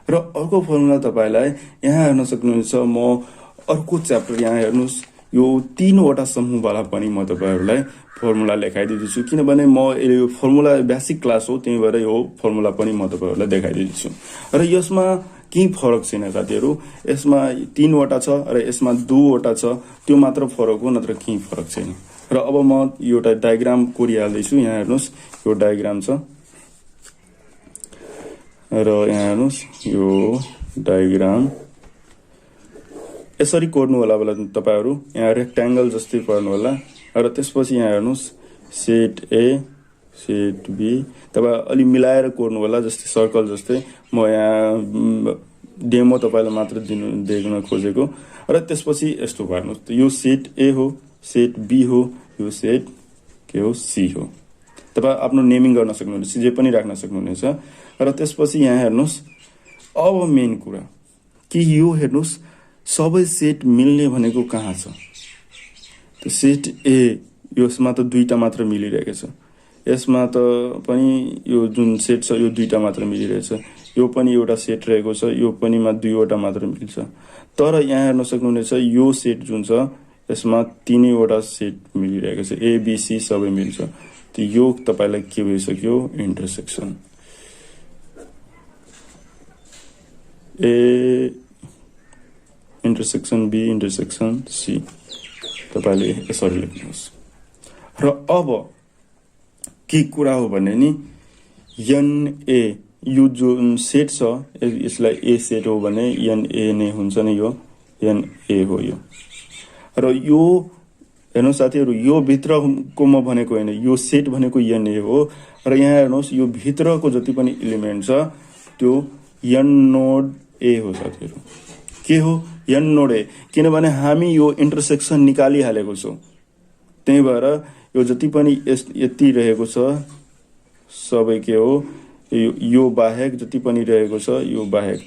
र अर्को फर्मुला तपाईलाई यहाँ हेर्न सक्नुहुन्छ। म अर्को च्याप्टर यहाँ हेर्नुस् यो 3 वटा समूहवाला पनि म तपाईहरुलाई फर्मुला लेखाइदिन्छु। किनभने म यो फर्मुला बेसिक क्लास हो। त्यही भएर यो फर्मुला पनि म तपाईहरुलाई देखाइदिन्छु। र यसमा केही फरक छैन साथीहरु। यसमा 3 वटा छ र यसमा 2 वटा छ। त्यो मात्र फरक हो, नत्र केही फरक छैन। र अब म एउटा डायग्राम कोरिहाल्दै छु। यहाँ हेर्नुस् यो डायग्राम छ र यहाँ हेर्नुस् यो डायग्राम यसरी कोर्नु होला तपाईहरु। यहाँ रेक्टेंगल जस्तै पर्नु होला र त्यसपछि यहाँ हेर्नुस् सेट ए सेट बी तपाई अलि मिलाएर कोर्नु होला जस्तै सर्कल जस्तै। म यहाँ डेमो तपाईलाई मात्र देख्न खोजेको। र त्यसपछि यस्तो गर्नुस् यो सेट ए हो, सेट बी हो, यो सेट के हो? सी हो। तपाई आफ्नो नेमिङ गर्न सक्नुहुन्छ, जे पनि राख्न सक्नुहुनेछ। र त्यसपछि यहाँ हेर्नुस् अब मेन कुरा कि यो हेर्नुस् सबै सेट मिल्ने भनेको कहाँ छ? त सेट ए यसमा त दुईटा मात्र मिलिरहेको छ। यसमा त पनि यो जुन सेट छ यो दुईटा मात्र मिलिरहेछ। यो पनि एउटा सेट रहेको छ, यो पनि मा 2 वटा मात्र मिल्छ। तर यहाँ हेर्न सक्नुहुनेछ यो सेट जुन छ यसमा 3 वटा सेट मिलिरहेको छ। ए बी सी सबै मिल्छ। त यो तपाईलाई के भइसक्यो? Intersection A intersection B intersection C तपाईले यसरी लेख्नुहोस्। र अब के कुरा हो भने नि एन ए यो जुन सेट छ यसलाई ए सेट हो भने एन ए नै हुन्छ नि। यो एन ए हो यो। र यो हेर्नु साथीहरु यो भित्रको म भनेको हैन, यो सेट भनेको एन ए हो। र यहाँ हेर्नुस् यो भित्रको जति पनि एलिमेन्ट छ त्यो एन नोड ए हो साथीहरु। के हो? N naught A. किनभने हामी यो इन्टरसेक्सन निकालिहालेको छौं। त्यही भएर यो जति पनि यति रहेको छ सबै के हो? यो बाहेक जति पनि रहेको छ यो बाहेक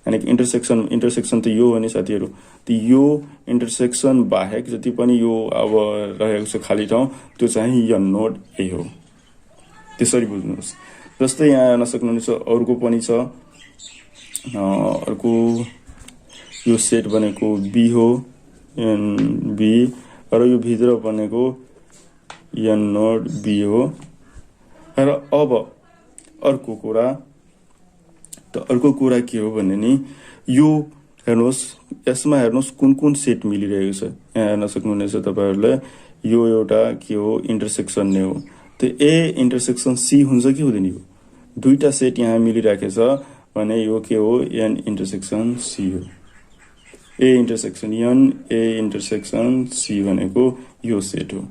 यानी इन्टरसेक्सन त यो हो नि साथीहरू त यो इन्टरसेक्सन बाहेक जति पनि यो अब रहेको छ खाली ठाउँ त्यो चाहिँ यो नोड ए हो त्यसरी बुझ्नुहोस् जस्तै यहाँ हेर्न सक्नुहुन्छ अर्को पनि छ अर्को यो सेट भनेको बी हो एन बी र यो भित्र भनेको एन नोड बी हो र अब अर्को कुरा के हो भने नि यो हेर्नुहोस् यसमा हेर्नुहोस् कुन सेट मिलिरहेको छ यहाँ हेर्न सक्नुहुनेछ तपाईहरुले यो एउटा के हो इन्टरसेक्सन नै हो त ए इन्टरसेक्सन सी हुन्छ कि हुँदैन यो दुईटा सेट यहाँ मिलिराखेको छ भने यो के हो एन इन्टरसेक्सन सी हो ए इन्टरसेक्सन सी भनेको यो सेट हो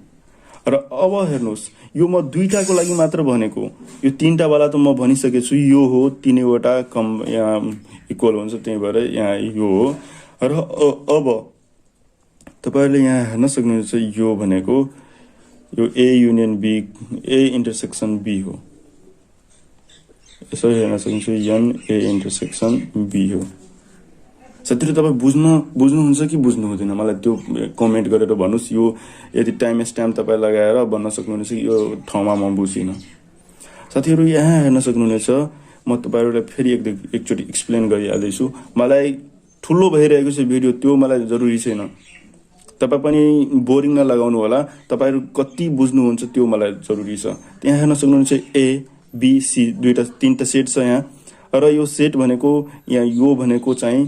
र अब हेर्नुहोस् यो म दुईटाको लागि मात्र भनेको यो तीनटा वाला त म भनिसकेको छु यो हो तीनैवटा कम यहाँ इक्वल हुन्छ त्यही भएर यहाँ यो हो र अब तपाईहरुले यहाँ हेर्न सक्नुहुन्छ यो भनेको यो A union B A intersection B हो यसरी हेर्न सक्नुहुन्छ एन ए इन्टरसेक्सन बी हो साथीहरु तपाई बुझ्नुहुन्छ कि बुझ्नु हुँदैन मलाई त्यो कमेन्ट गरेर भन्नुस् यो यदि टाइम स्ट्याम्प तपाई लगाएर भन्न सक्नुहुनेछ यो ठाउँमा म बुझिन साथीहरु यहाँ हेर्न सक्नुहुनेछ म तपाईहरुलाई फेरि एकचोटी एक्सप्लेन गरिहाल्दै छु मलाई ठुलो भइरहेको छ भिडियो त्यो मलाई जरुरी छैन तपाई पनि बोरिङ नलागाउनु होला तपाईहरु कति बुझ्नुहुन्छ त्यो मलाई जरुरी छ त्यहाँ हेर्न सक्नुहुन्छ ए बी सी दुईटा तीनटा सेट छ यहाँ र यो सेट भनेको यहाँ यो भनेको चाहिँ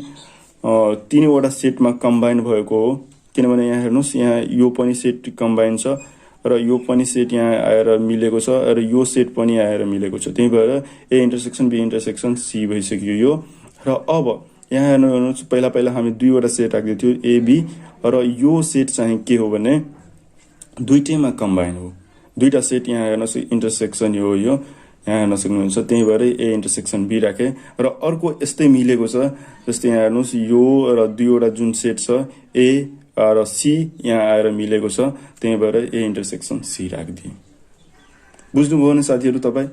तीनवटा सेटमा कम्बाइन भएको हो किनभने यहाँ हेर्नुस् यहाँ यो पनि सेट कम्बाइन छ र यो पनि सेट यहाँ आएर मिलेको छ र यो सेट पनि आएर मिलेको छ त्यही भएर A intersection B intersection C भइसक्यो यो र अब यहाँ हेर्नुहोस् पहिला हामी दुईवटा सेट राख्दै थियौ ए बी र यो सेट चाहिँ के हो भने दुईटैमा कम्बाइन हो दुईटा सेट यहाँ हेर्नुहोस् इन्टरसेक्सन हो यो यहाँ हेर्न सक्नुहुन्छ त्यही भएर ए इन्टरसेक्सन बी राखे र अर्को यस्तै मिलेको छ जस्तै यहाँ हेर्नुहोस् यो र दुईवटा जुन सेट छ ए र सी यहाँ आएर मिलेको छ त्यही भएर ए इन्टरसेक्सन सी राखिदिए बुझ्नुभयो भने साथीहरु तपाई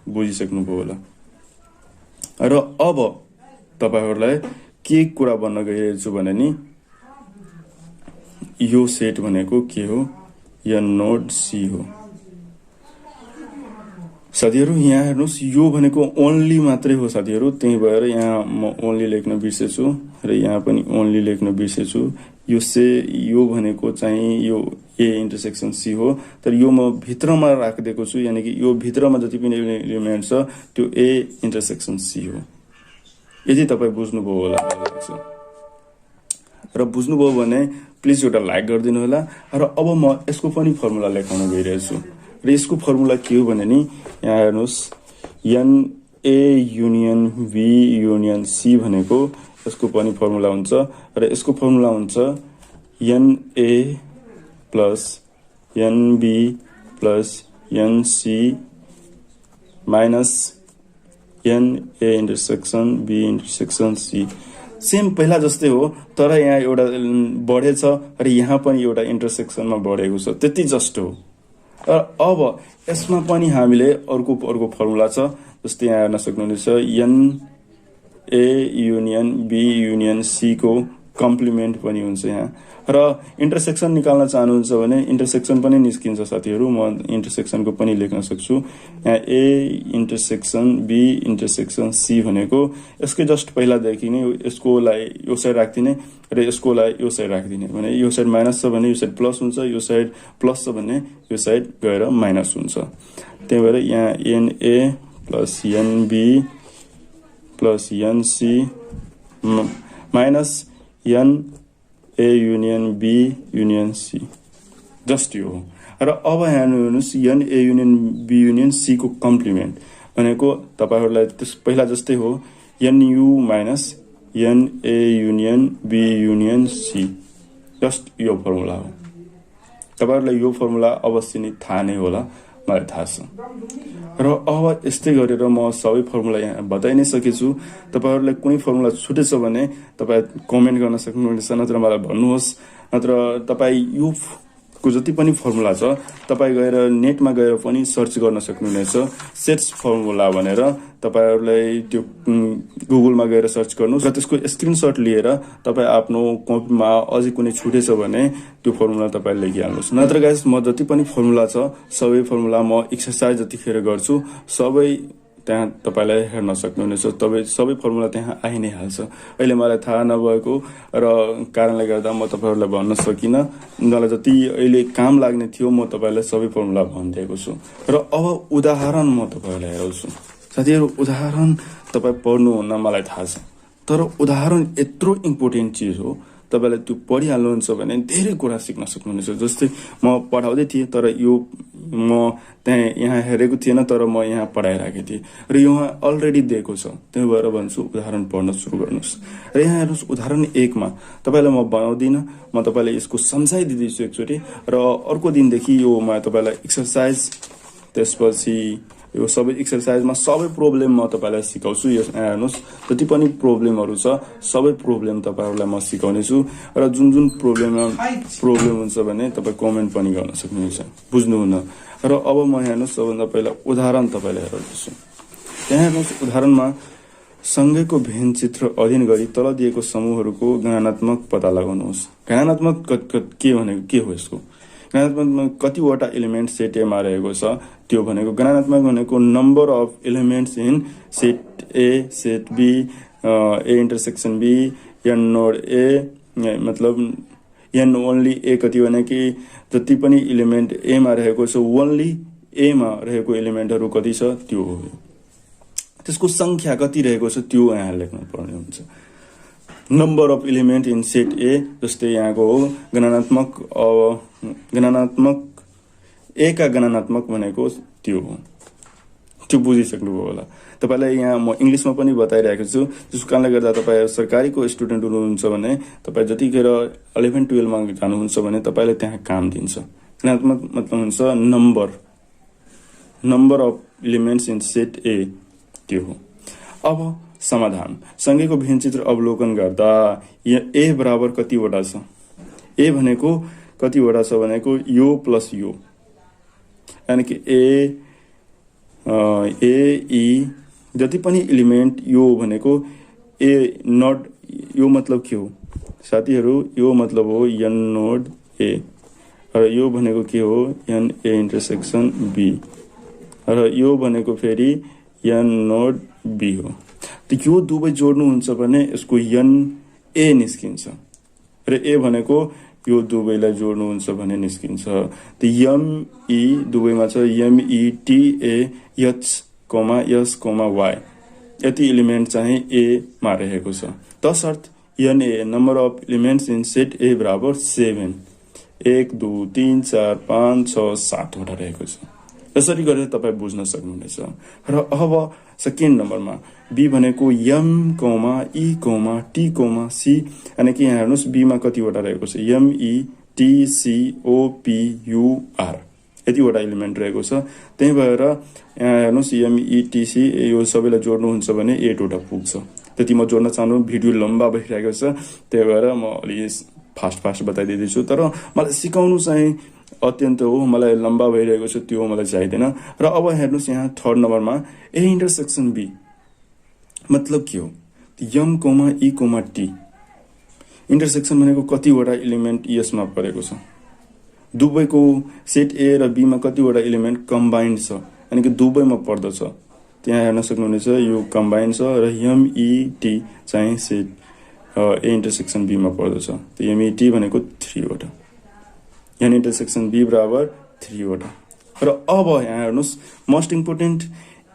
बुझिसक्नुभयो होला र अब तपाईहरुलाई के कुरा भन्न गइरहेको छु भने नि यो सेट भनेको के हो एन नोड सी हो साथीहरु यहाँ हेर्नुस् यो भनेको ओन्ली मात्रै हो साथीहरु त्यही भएर यहाँ म ओन्ली लेख्न बिर्सेछु र यहाँ पनि ओन्ली लेख्न बिर्सेछु यो भनेको चाहिँ यो ए इन्टरसेक्सन सी हो तर यो म भित्रमा राखिदिएको छु यानी कि यो भित्रमा जति पनि एलिमेन्ट छ त्यो ए इन्टरसेक्सन सी हो यदि तपाई बुझ्नुभयो होला लाग्छ र बुझ्नुभयो भने प्लिज एउटा लाइक गरिदिनु होला र अब म यसको पनि फर्मुला लेखाउन गइरहेको छु र यसको फर्मुला के हो भने नि यहाँ हेर्नुस् n A union B union C भनेको यसको पनि फर्मुला हुन्छ र यसको फर्मुला हुन्छ n A plus an B plus n C minus an A intersection B intersection C same पहिला जस्तै हो तर यहाँ एउटा बढेछ र यहाँ पनि एउटा इन्टरसेक्सनमा बढेको छ त्यति जस्ट हो अब यसमा पनि हामीले अर्को फर्मुला छ जस्तै यहाँ हेर्न सक्नुहुनेछ n A union B union C को कम्प्लिमेन्ट पनि हुन्छ यहाँ र इन्टरसेक्सन निकाल्न चाहनुहुन्छ भने इन्टरसेक्सन पनि निस्किन्छ साथीहरु म इन्टरसेक्सनको पनि लेख्न सक्छु यहाँ A intersection B intersection C भनेको यसकै जस्ट पहिलादेखि नै यसकोलाई यो साइड राख्दिने र यसकोलाई यो साइड राख्दिने भने यो साइड माइनस छ भने यो साइड प्लस हुन्छ यो साइड प्लस छ भने यो साइड गएर माइनस हुन्छ त्यही भएर यहाँ n A plus an B plus n C minus an A union B union C just यो हो र अब हेर्नुहोस् n A union B union C को कम्प्लिमेन्ट भनेको तपाईहरुलाई त्यस पहिला जस्तै हो n U minus an A union B union C just यो फर्मुला हो तपाईहरुलाई यो फर्मुला अवश्य नै थाहा नै होला मलाई थाहा छ र अब यस्तै गरेर म सबै फर्मुला यहाँ बताइ नै सकेछु तपाईहरुलाई कुनै फर्मुला छुटेछ भने तपाई कमेन्ट गर्न सक्नुहुनेछ नत्र मलाई भन्नुहोस् नत्र तपाई यो को जति पनि फर्मुला छ तपाईँ गएर नेटमा गएर पनि सर्च गर्न सक्नुहुनेछ सेट्स फर्मुला भनेर। तपाईहरुलाई त्यो गुगलमा गएर सर्च गर्नुहोस् र त्यसको स्क्रिनशट लिएर तपाईँ आफ्नो कपीमा अझै कुनै छुटेछ भने त्यो फर्मुला तपाईले लेखिहाल्नुहोस्। नत्र गाइस म जति पनि फर्मुला छ सबै फर्मुला म एक्सरसाइज जतिखेर गर्छु सबै त्यहाँ तपाईलाई हेर्न सक्नुहुनेछ। सबै फर्मुला त्यहाँ आइ नै हाल्छ। अहिले मलाई थाहा नभएको र कारणले गर्दा म तपाईहरुलाई भन्न सकिन। मलाई जति अहिले काम लाग्ने थियो म तपाईलाई सबै फर्मुला भनिदिएको छु र अब उदाहरण म तपाईहरुलाई हेराउँछु। साथीहरु उदाहरण तपाई पढ्नुहुन्न मलाई थाहा छ, तर उदाहरण यत्रो इम्पोर्टेन्ट चिज हो। तपाईले त्यो पढिहाल्नुहुन्छ भने धेरै कुरा सिक्न सक्नुहुनेछ। जस्तै म पढाउँदै थिएँ तर यो म त्यहाँ यहाँ हेरेको थिएन तर म यहाँ पढाइराखेको थिएँ र यहाँ अलरेडी दिएको छ। त्यही भएर भन्छु उदाहरण पढ्न सुरु गर्नुहोस्। र यहाँ हेर्नुहोस् उदाहरण 1 मा तपाईलाई म बनाउँदिन, म तपाईलाई यसको सम्झाइदिँदैछु एकचोटि र अर्को दिनदेखि यो म तपाईलाई एक्सरसाइज त्यसपछि यो सबै एक्सरसाइजमा सबै प्रब्लम म तपाईलाई सिकाउँछु। यो हेर्नुहोस् जति पनि प्रब्लमहरु छ सबै प्रब्लम तपाईहरुलाई म सिकाउने छु र जुन प्रब्लम हुन्छ भने तपाई कमेन्ट पनि गर्न सक्नुहुन्छ। बुझ्नुहुन्न र अब म हेर्नुहोस् सबभन्दा पहिला उदाहरण तपाईलाई हेराउँछु। यहाँ हेर्नुहोस् उदाहरणमा सँगैको भेन चित्र अध्ययन गरी तल दिएको समूहहरूको गणनात्मक पत्ता लगाउनुहोस्। गणनात्मक के भनेको के हो यसको? गणनात्मकमा कतिवटा एलिमेन्ट सेट ए मा रहेको छ त्यो भनेको गणनात्मक भनेको number of elements in set A, set B, A intersection B, n naught A, मतलब एन ओन्ली ए कति भने कि जति पनि एलिमेन्ट ए मा रहेको छ ओन्ली ए मा रहेको एलिमेन्टहरु कति छ त्यो हो। त्यसको संख्या कति रहेको छ त्यो यहाँ लेख्नु पर्ने हुन्छ। Number of element in set ए जस्तै यहाँको हो गणनात्मक ए का गणनात्मक भनेको त्यो हो। त्यो बुझिसक्नुभयो होला। तपाईलाई यहाँ म इंग्लिशमा पनि बताइरहेको छु। त्यसको कारणले गर्दा तपाई सरकारीको स्टुडेन्ट हुनुहुन्छ भने तपाई जतिखेर 11 12 मा जानुहुन्छ भने तपाईलाई त्यहाँ काम दिन्छ। गणनात्मक मतलब हुन्छ number of elements in set ए त्यो हो। अब समाधान सँगैको भेन चित्र अवलोकन गर्दा ए बराबर कतिवटा छ? ए भनेको कतिवटा छ भनेको यो प्लस यो, यानी कि ए ई जति पनि एलिमेन्ट यो भनेको ए नोड यो मतलब के हो साथीहरु? यो मतलब हो एन नोड ए र यो भनेको के हो? एन ए इन्टरसेक्सन बी र यो भनेको फेरि एन नोड बी हो। त यो दुवै जोड्नुहुन्छ भने यसको एन ए निस्किन्छ र ए भनेको यो दुवैलाई जोड्नुहुन्छ भने निस्किन्छ। त एम ई दुवैमा छ M E T A H comma S comma Y यति एलिमेन्ट चाहिँ ए मा रहेको छ। तसर्थ n A number of elements in set A बराबर 7 1 2 3 4 5 6 7 वटा रहेको छ। यसरी गरेर तपाई बुझ्न सक्नुहुनेछ। र अब सेकेन्ड नम्बरमा बी भनेको M comma E comma T comma C, यानी कि यहाँ हेर्नुहोस् बी मा कतिवटा रहेको छ? M E T C O P U R यतिवटा एलिमेन्ट रहेको छ। त्यही भएर यहाँ हेर्नुहोस् एम ई टी सी यो सबैलाई जोड्नुहुन्छ भने 8 वटा पुग्छ। त्यति म जोड्न चाहनु, भिडियो लम्बा भइरहेको छ त्यही भएर म अलि फास्ट बताइदिँदैछु। तर मलाई सिकाउनु चाहिँ अत्यन्त हो, मलाई लम्बा भइरहेको छ त्यो मलाई चाहिदैन। र अब हेर्नुहोस् यहाँ थर्ड नम्बरमा ए इन्टरसेक्सन बी मतलब के हो? M comma E comma T intersection भनेको कतिवटा एलिमेन्ट यसमा परेको छ? दुवैको सेट ए र बी मा कतिवटा एलिमेन्ट कम्बाइन्ड छ, यानी कि दुवैमा पर्दछ। त्यहाँ हेर्न सक्नुहुनेछ यो कम्बाइन्ड छ र एम ई टी चाहिँ सेट ए इन्टरसेक्सन बी मा पर्दछ। त एम ई टी भनेको 3 वटा, एन इन्टरसेक्सन बी बराबर 3 वटा। र अब यहाँ हेर्नुहोस् मोस्ट इम्पोर्टेन्ट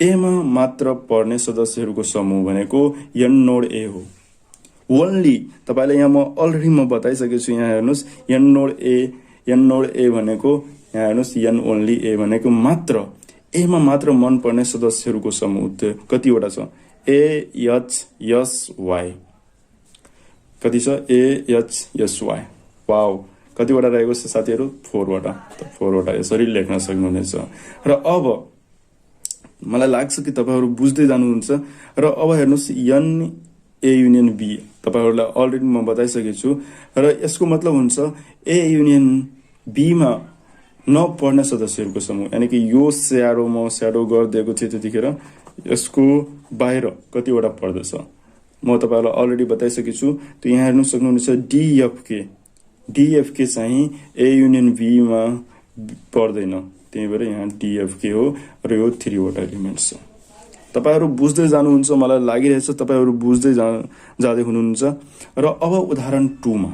ए मा मात्र पर्ने सदस्यहरूको समूह भनेको एन नोड ए हो। ओन्ली तपाईलाई यहाँ म अलरेडी बताइसकेको छु। यहाँ हेर्नुहोस् एन नोड ए भनेको यहाँ हेर्नुहोस् एन ओन्ली ए भनेको मात्र ए मा मात्र मन पर्ने सदस्यहरूको समूह कतिवटा छ? ए एच एस वाई कति छ? A H S Y wow कतिवटा रहेको छ साथीहरु? 4 वटा। 4 वटा यसरी लेख्न सक्नुहुनेछ। र अब मलाई लाग्छ कि तपाईहरु बुझ्दै जानुहुन्छ। र अब हेर्नुहोस् एन ए युनियन बी तपाईहरुलाई अलरेडी म बताइसकेको छु र यसको मतलब हुन्छ ए युनियन बी मा नपढ्ने सदस्यहरूको समूह, यानी कि यो स्याडो म स्याडो गरिदिएको थिएँ त्यतिखेर यसको बाहिर कतिवटा पर्दछ म तपाईहरुलाई अलरेडी बताइसकेको छु। त्यो यहाँ हेर्न सक्नुहुन्छ डीएफके चाहिँ ए युनियन बी मा पर्दैन, त्यही भएर यहाँ डीएफके हो र यो 3 वटा एलिमेन्ट्स छ। तपाईहरु बुझ्दै जानुहुन्छ मलाई लागिरहेछ, तपाईहरु बुझ्दै जादै हुनुहुन्छ। र अब उदाहरण 2 मा,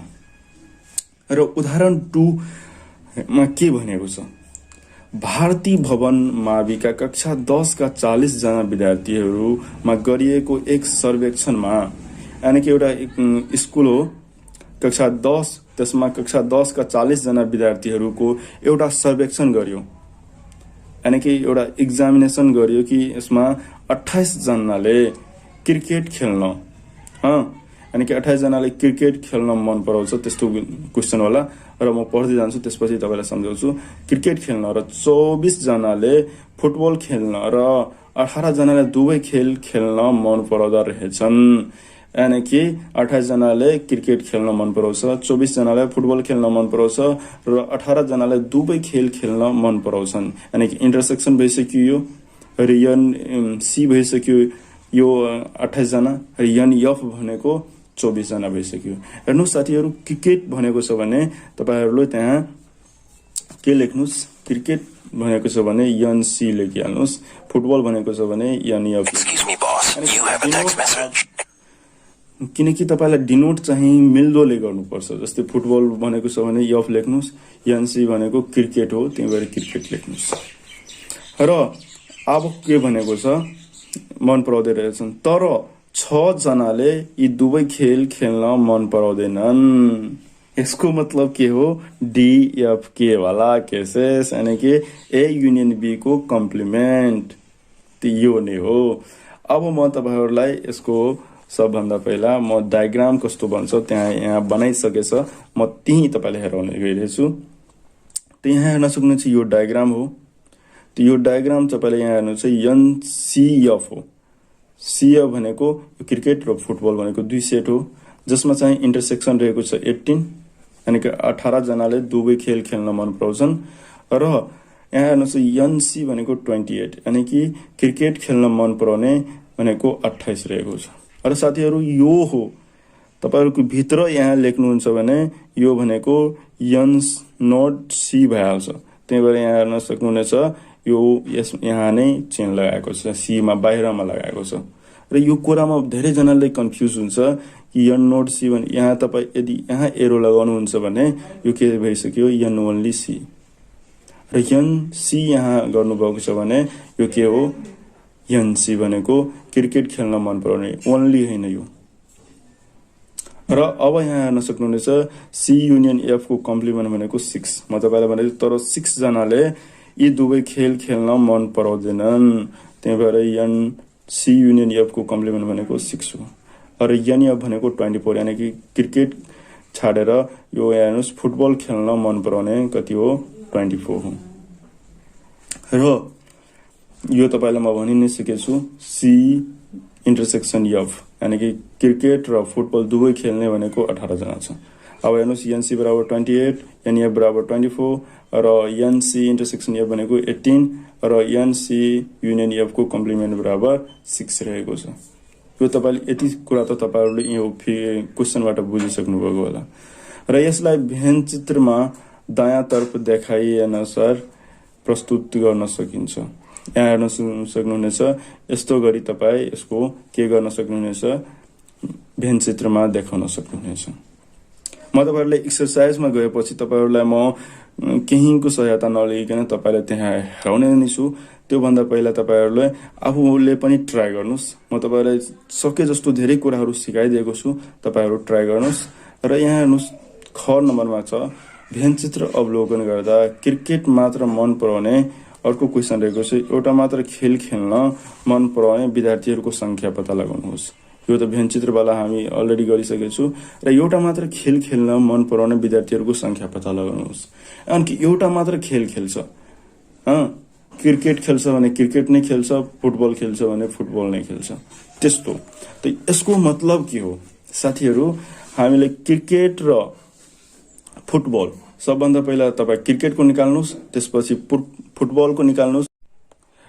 र उदाहरण 2 मा के भनेको छ, भारती भवन माविका कक्षा 10 का 40 जना विद्यार्थीहरूमा गरिएको एक सर्वेक्षणमा, यानी कि एउटा स्कुल हो कक्षा 10, त्यसमा कक्षा 10 का 40 जना विद्यार्थीहरूको एउटा सर्वेक्षण गरियो, यानी कि एउटा एक्जामिनेसन गरियो कि यसमा 28 जनाले क्रिकेट खेल्न, यानी कि 28 जनाले क्रिकेट खेल्न मन पराउँछ, त्यस्तो क्वेशन होला र म पढ्दै जान्छु त्यसपछि तपाईलाई सम्झाउँछु। क्रिकेट खेल्न र 24 जनाले फुटबल खेल्न र 18 जनाले दुवै खेल खेल्न मन पराउँदा रहेछन्, यानी कि 28 जनाले क्रिकेट खेल्न मन पराउँछ, 24 जनाले फुटबल खेल्न मन पराउँछ र 18 जनाले दुवै खेल खेल्न मन पराउँछन्, यानी कि इन्टरसेक्सन भइसक्यो यो, र एन सी भइसक्यो यो 28 जना, र एन एफ भनेको 24 जना भइसक्यो। हेर्नु साथीहरु, क्रिकेट भनेको छ भने तपाईहरुले त्यहाँ के लेख्नुस्, क्रिकेट भनेको छ भने एन सी लेखिहाल्नुस्, फुटबल भनेको छ भने n F. Excuse me, boss. You have a text message. किनकि तपाईलाई डिनोट चाहिँ मिल्दोले गर्नुपर्छ। जस्तै फुटबल भनेको छ भने एफ लेख्नुस्, एन सी भनेको क्रिकेट हो, त्यही भएर क्रिकेट लेख्नुस्। र अब के भनेको छ, मन पराउँदै रहेछन्, तर 6 जनाले यी दुवै खेल खेल्न मन पराउँदैनन्। यसको मतलब के हो, डीएफके वाला केसेस, यानी कि ए युनियन बी को कम्प्लिमेन्ट यो नै हो। अब म तपाईहरुलाई यसको सबभन्दा पहिला म डायग्राम कस्तो बन्छ त्यहाँ यहाँ बनाइसकेछ, म त्यही तपाईलाई हेराउने गइरहेछु। त यहाँ हेर्न सक्नुहुन्छ यो डायग्राम हो। त यो डायग्राम तपाईले यहाँ हेर्नुहुन्छ एनसीएफ हो। सीएफ भनेको क्रिकेट र फुटबल भनेको दुई सेट हो, जसमा चाहिँ इन्टरसेक्सन रहेको छ 18, यानी कि 18 जनाले दुवै खेल खेल्न मन पराउँछन्। र यहाँ हेर्नुहोस् एनसी भनेको 28, यानी कि क्रिकेट खेल्न मन पराउने भनेको 28 रहेको छ। र साथीहरु यो हो, तपाईहरुको भित्र यहाँ लेख्नुहुन्छ भने यो भनेको एन नोट सी भइहाल्छ, त्यही भएर यहाँ हेर्न सक्नुहुनेछ यो यहाँ नै चेन लगाएको छ, सी मा बाहिरमा लगाएको छ। र यो कुरामा धेरै जनाले कन्फ्युज हुन्छ कि एन नोट सी भने यहाँ तपाई यदि यहाँ एरो लगाउनुहुन्छ भने यो के भइसक्यो, एन ओन्ली सी, र एन सी यहाँ गर्नुभएको छ भने यो के हो, एन सी भनेको क्रिकेट खेल्न मन पराउने ओन्ली हैन यो। र अब यहाँ हेर्न सक्नुहुनेछ सी युनियन एफ को कम्प्लिमेन्ट भनेको 6, म तपाईलाई भने तर 6 जनाले यी दुवै खेल खेल्न मन पराउँदैनन्, त्यही भएर एन सी युनियन एफ को कम्प्लिमेन्ट भनेको 6 हो। र एन एफ भनेको 24, यानी कि क्रिकेट छाडेर यो हेर्नुस् फुटबल खेल्न मन पराउने कति हो, 24 हो। र यो तपाईलाई म भनि नै सकेछु, सी इन्टरसेक्सन एफ, यानी कि क्रिकेट र फुटबल दुवै खेल्ने भनेको 18 जना छ। अब हेर्नुस् एनसी बराबर 28, एनएफ बराबर 24 र एनसी इन्टरसेक्सन एफ भनेको 18 र एनसी युनियन एफ को कम्प्लिमेन्ट बराबर 6 रहेको छ। यो तपाईले यति कुरा त तपाईहरुले यो क्वेशनबाट बुझिसक्नु भएको होला। र यसलाई भेन चित्रमा दायाँ तर्फ देखाइए अनुसार प्रस्तुत गर्न सकिन्छ। यहाँ हेर्न सक्नुहुनेछ, यस्तो गरी तपाई यसको के गर्न सक्नुहुनेछ, भेन चित्रमा देखाउन सक्नुहुनेछ। म तपाईहरुलाई एक्सरसाइजमा गएपछि तपाईहरुलाई म केहीको सहायता नलिइकन तपाईलाई त्यहाँ हेराउने नै छु। त्यो भन्दा पहिला तपाईहरुले आफूले पनि ट्राई गर्नुस्। म तपाईलाई सके जस्तो धेरै कुराहरु सिकाइदिएको छु, तपाईहरु ट्राई गर्नुस्। र यहाँ हेर्नुस् ख नम्बरमा छ, भेन चित्र अवलोकन गर्दा क्रिकेट मात्र मन पराउने अर्को क्वेशन रहेको छ, एउटा मात्र खेल खेल्न मन पराउने विद्यार्थीहरुको संख्या पत्ता लगाउनुहोस्। यो त भेन चित्रवाला हामी अलरेडी गरिसकेको छु। र एउटा मात्र खेल खेल्न मन पराउने विद्यार्थीहरुको संख्या पत्ता लगाउनुहोस्। अनि एउटा मात्र खेल खेल्छ, क्रिकेट खेल्छ भने क्रिकेट नै खेल्छ, फुटबल खेल्छ भने फुटबल नै खेल्छ, त्यस्तो। त यसको मतलब के हो साथीहरु, हामीले क्रिकेट र फुटबल सबभन्दा पहिला तपाईँ क्रिकेटको निकाल्नुहोस्, त्यसपछि फुटबलको निकाल्नुहोस्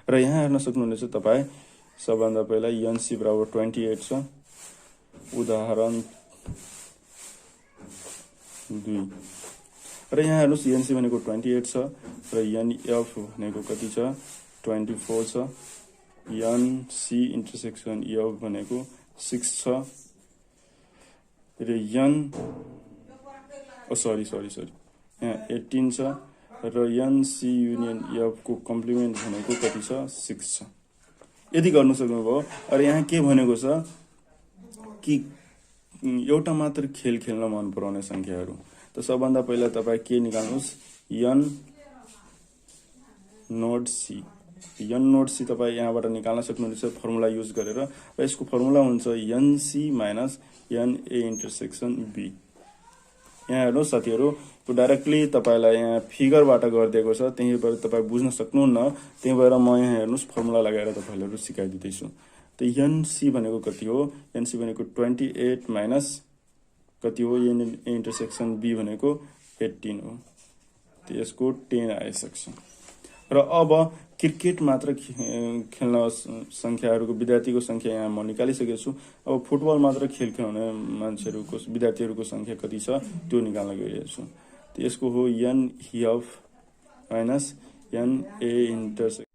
र यहाँ हेर्न सक्नुहुनेछ तपाईँ सबभन्दा पहिला एनसी बराबर 28 छ। उदाहरण 2 र यहाँ हेर्नुहोस् एनसी भनेको 28 छ र एनएफ भनेको कति छ 24 छ। एनसी इन्टरसेक्सन एफ भनेको 6 छ र सरी यहाँ 18 छ र एनसी युनियन एफ को कम्प्लिमेन्ट भनेको कति छ 6 छ। यदि गर्नु सक्नुभयो। र यहाँ के भनेको छ कि एउटा मात्र खेल खेल्न मन पराउने संख्याहरू। त सबभन्दा पहिला तपाईँ के निकाल्नुहोस् n nought C. N nought C तपाईँ यहाँबाट निकाल्न सक्नुहुन्छ फर्मुला युज गरेर र यसको फर्मुला हुन्छ n C minus n A intersection B. यहाँ हेर्नुहोस् साथीहरू यो डाइरेक्टली तपाईलाई यहाँ फिगरबाट गरिदिएको छ, त्यही भएर तपाईँ बुझ्न सक्नुहुन्न। त्यही भएर म यहाँ हेर्नुहोस् फर्मुला लगाएर तपाईहरुलाई सिकाइदिँदैछु। त एनसी भनेको कति हो? एनसी भनेको 28 माइनस कति हो? एन इन्टरसेक्सन बी भनेको 18 हो। त यसको 10 आइसक्छ। र अब क्रिकेट मात्र खेल्न संख्याहरूको विद्यार्थीको संख्या यहाँ म निकालिसकेको छु। अब फुटबल मात्र खेल खेल्ने मान्छेहरूको विद्यार्थीहरूको संख्या कति छ त्यो निकाल्न गइरहेको छु। त यसको हो n F minus an A intersection.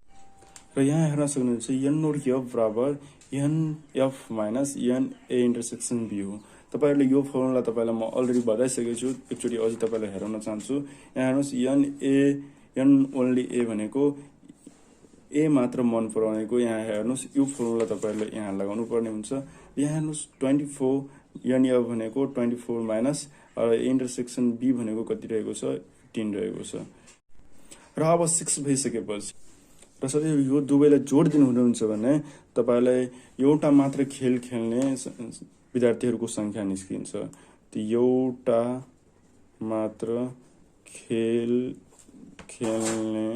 र यहाँ हेर्न सक्नुहुन्छ एन नोड एफ बराबर n F minus an A intersection B हो। तपाईहरुले यो फर्मुला तपाईलाई म अलरेडी बताइसकेको छु। एकचोटी अझै तपाईलाई हेराउन चाहन्छु। यहाँ हेर्नुहोस् एन ओन्ली ए भनेको ए मात्र मन पराउनेको यहाँ हेर्नुहोस् यो फर्मुला तपाईहरुले यहाँ लगाउनु पर्ने हुन्छ। यहाँ हेर्नुहोस् 24 एन एफ भनेको 24 माइनस इन्टरसेक्सन बी भनेको कति रहेको छ 18 रहेको छ। र अब 6 भइसकेपछि र सधैँ यो दुवैलाई जोड दिनु हुनुहुन्छ भने तपाईलाई एउटा मात्र खेल खेल्ने विद्यार्थीहरूको संख्या निस्किन्छ। त एउटा मात्र खेल खेल्ने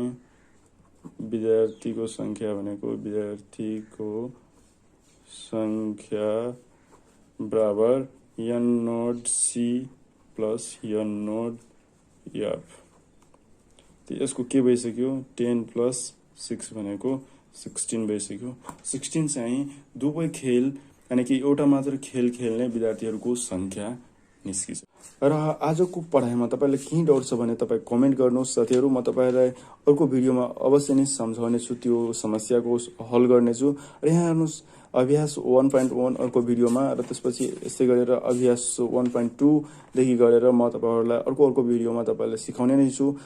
विद्यार्थीको संख्या भनेको विद्यार्थीको संख्या बराबर n nought C plus n nought F. त यसको के भइसक्यो 10 प्लस 6 भनेको 16 भइसक्यो। 16 चाहिँ दुवै खेल यानी कि एउटा मात्र खेल खेल्ने विद्यार्थीहरूको संख्या निस्किन्छ। र आजको पढाइमा तपाईलाई के डाउट छ भने तपाईँ कमेन्ट गर्नुहोस् साथीहरू। म तपाईलाई अर्को भिडियोमा अवश्य नै सम्झाउने छु, त्यो समस्याको हल गर्नेछु। र यहाँ हेर्नुहोस् अभ्यास 1.1 अर्को भिडियोमा र त्यसपछि यस्तै गरेर अभ्यास 1.2 देखि गरेर म तपाईहरुलाई अर्को भिडियोमा तपाईलाई सिकाउने नै छु।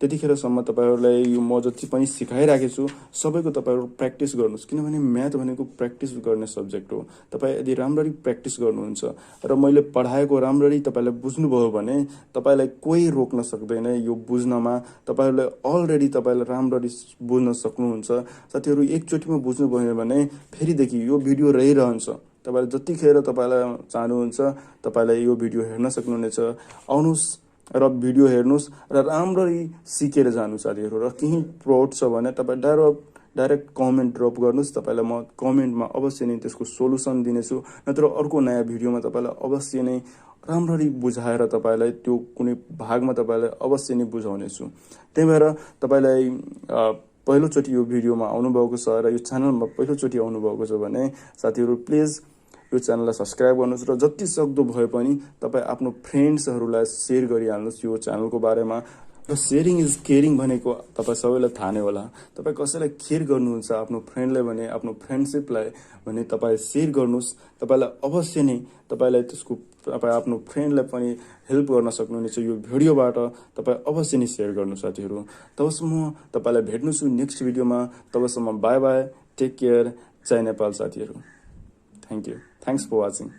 त्यतिखेरसम्म तपाईहरुलाई यो म जति पनि सिकाइराखेको छु सबैको तपाईहरु प्र्याक्टिस गर्नुस्, किनभने म्याथ भनेको प्र्याक्टिस गर्ने सब्जेक्ट हो। तपाईँ यदि राम्ररी प्र्याक्टिस गर्नुहुन्छ र मैले पढाएको राम्ररी तपाईलाई बुझ्नुभयो भने तपाईलाई कोही रोक्न सक्दैन यो बुझ्नमा। तपाईहरुले अलरेडी तपाईलाई राम्ररी बुझ्न सक्नुहुन्छ। साथीहरु एकचोटिमा बुझ्नुभयो भने फेरिदेखि यो भिडियो रहिरहन्छ। तपाईले जतिखेर तपाईलाई चाहनुहुन्छ तपाईलाई यो भिडियो हेर्न सक्नुहुनेछ। आउनुस् र भिडियो हेर्नुस् र राम्ररी सिकेर जानु साथीहरु। र केही डाउट छ भने तपाईँ डाइरेक्ट कमेन्ट ड्रप गर्नुस्। तपाईलाई म कमेन्टमा अवश्य नै त्यसको सोलुसन दिनेछु। नत्र अर्को नयाँ भिडियोमा तपाईलाई अवश्य नै राम्ररी बुझाएर तपाईलाई त्यो कुनै भागमा तपाईलाई अवश्य नै बुझाउनेछु। त्यही भएर तपाईलाई पहिलोचोटि यो भिडियोमा आउनुभएको छ र यो च्यानलमा पहिलोचोटि आउनुभएको छ भने साथीहरु प्लिज यो च्यानललाई सब्स्क्राइब गर्नुस् र जति सक्दो भए पनि तपाईँ आफ्नो फ्रेन्ड्सहरूलाई सेयर गरिहाल्नुस् यो च्यानलको बारेमा। र सेयरिङ इज केयरिङ भनेको तपाईँ सबैलाई थाहा नै होला। तपाईँ कसैलाई केयर गर्नुहुन्छ आफ्नो फ्रेन्डलाई भने आफ्नो फ्रेन्डसिपलाई भने तपाईँ सेयर गर्नुस्। तपाईलाई अवश्य नै तपाईलाई त्यसको तपाईँ आफ्नो फ्रेन्डलाई पनि हेल्प गर्न सक्नुहुनेछ यो भिडियोबाट। तपाईँ अवश्य नै सेयर गर्नु साथीहरु। तबसम्म तपाईलाई भेट्नु छु नेक्स्ट भिडियोमा। तबसम्म बाई बाई, टेक केयर, जय नेपाल साथीहरु। Thank you. Thanks for watching.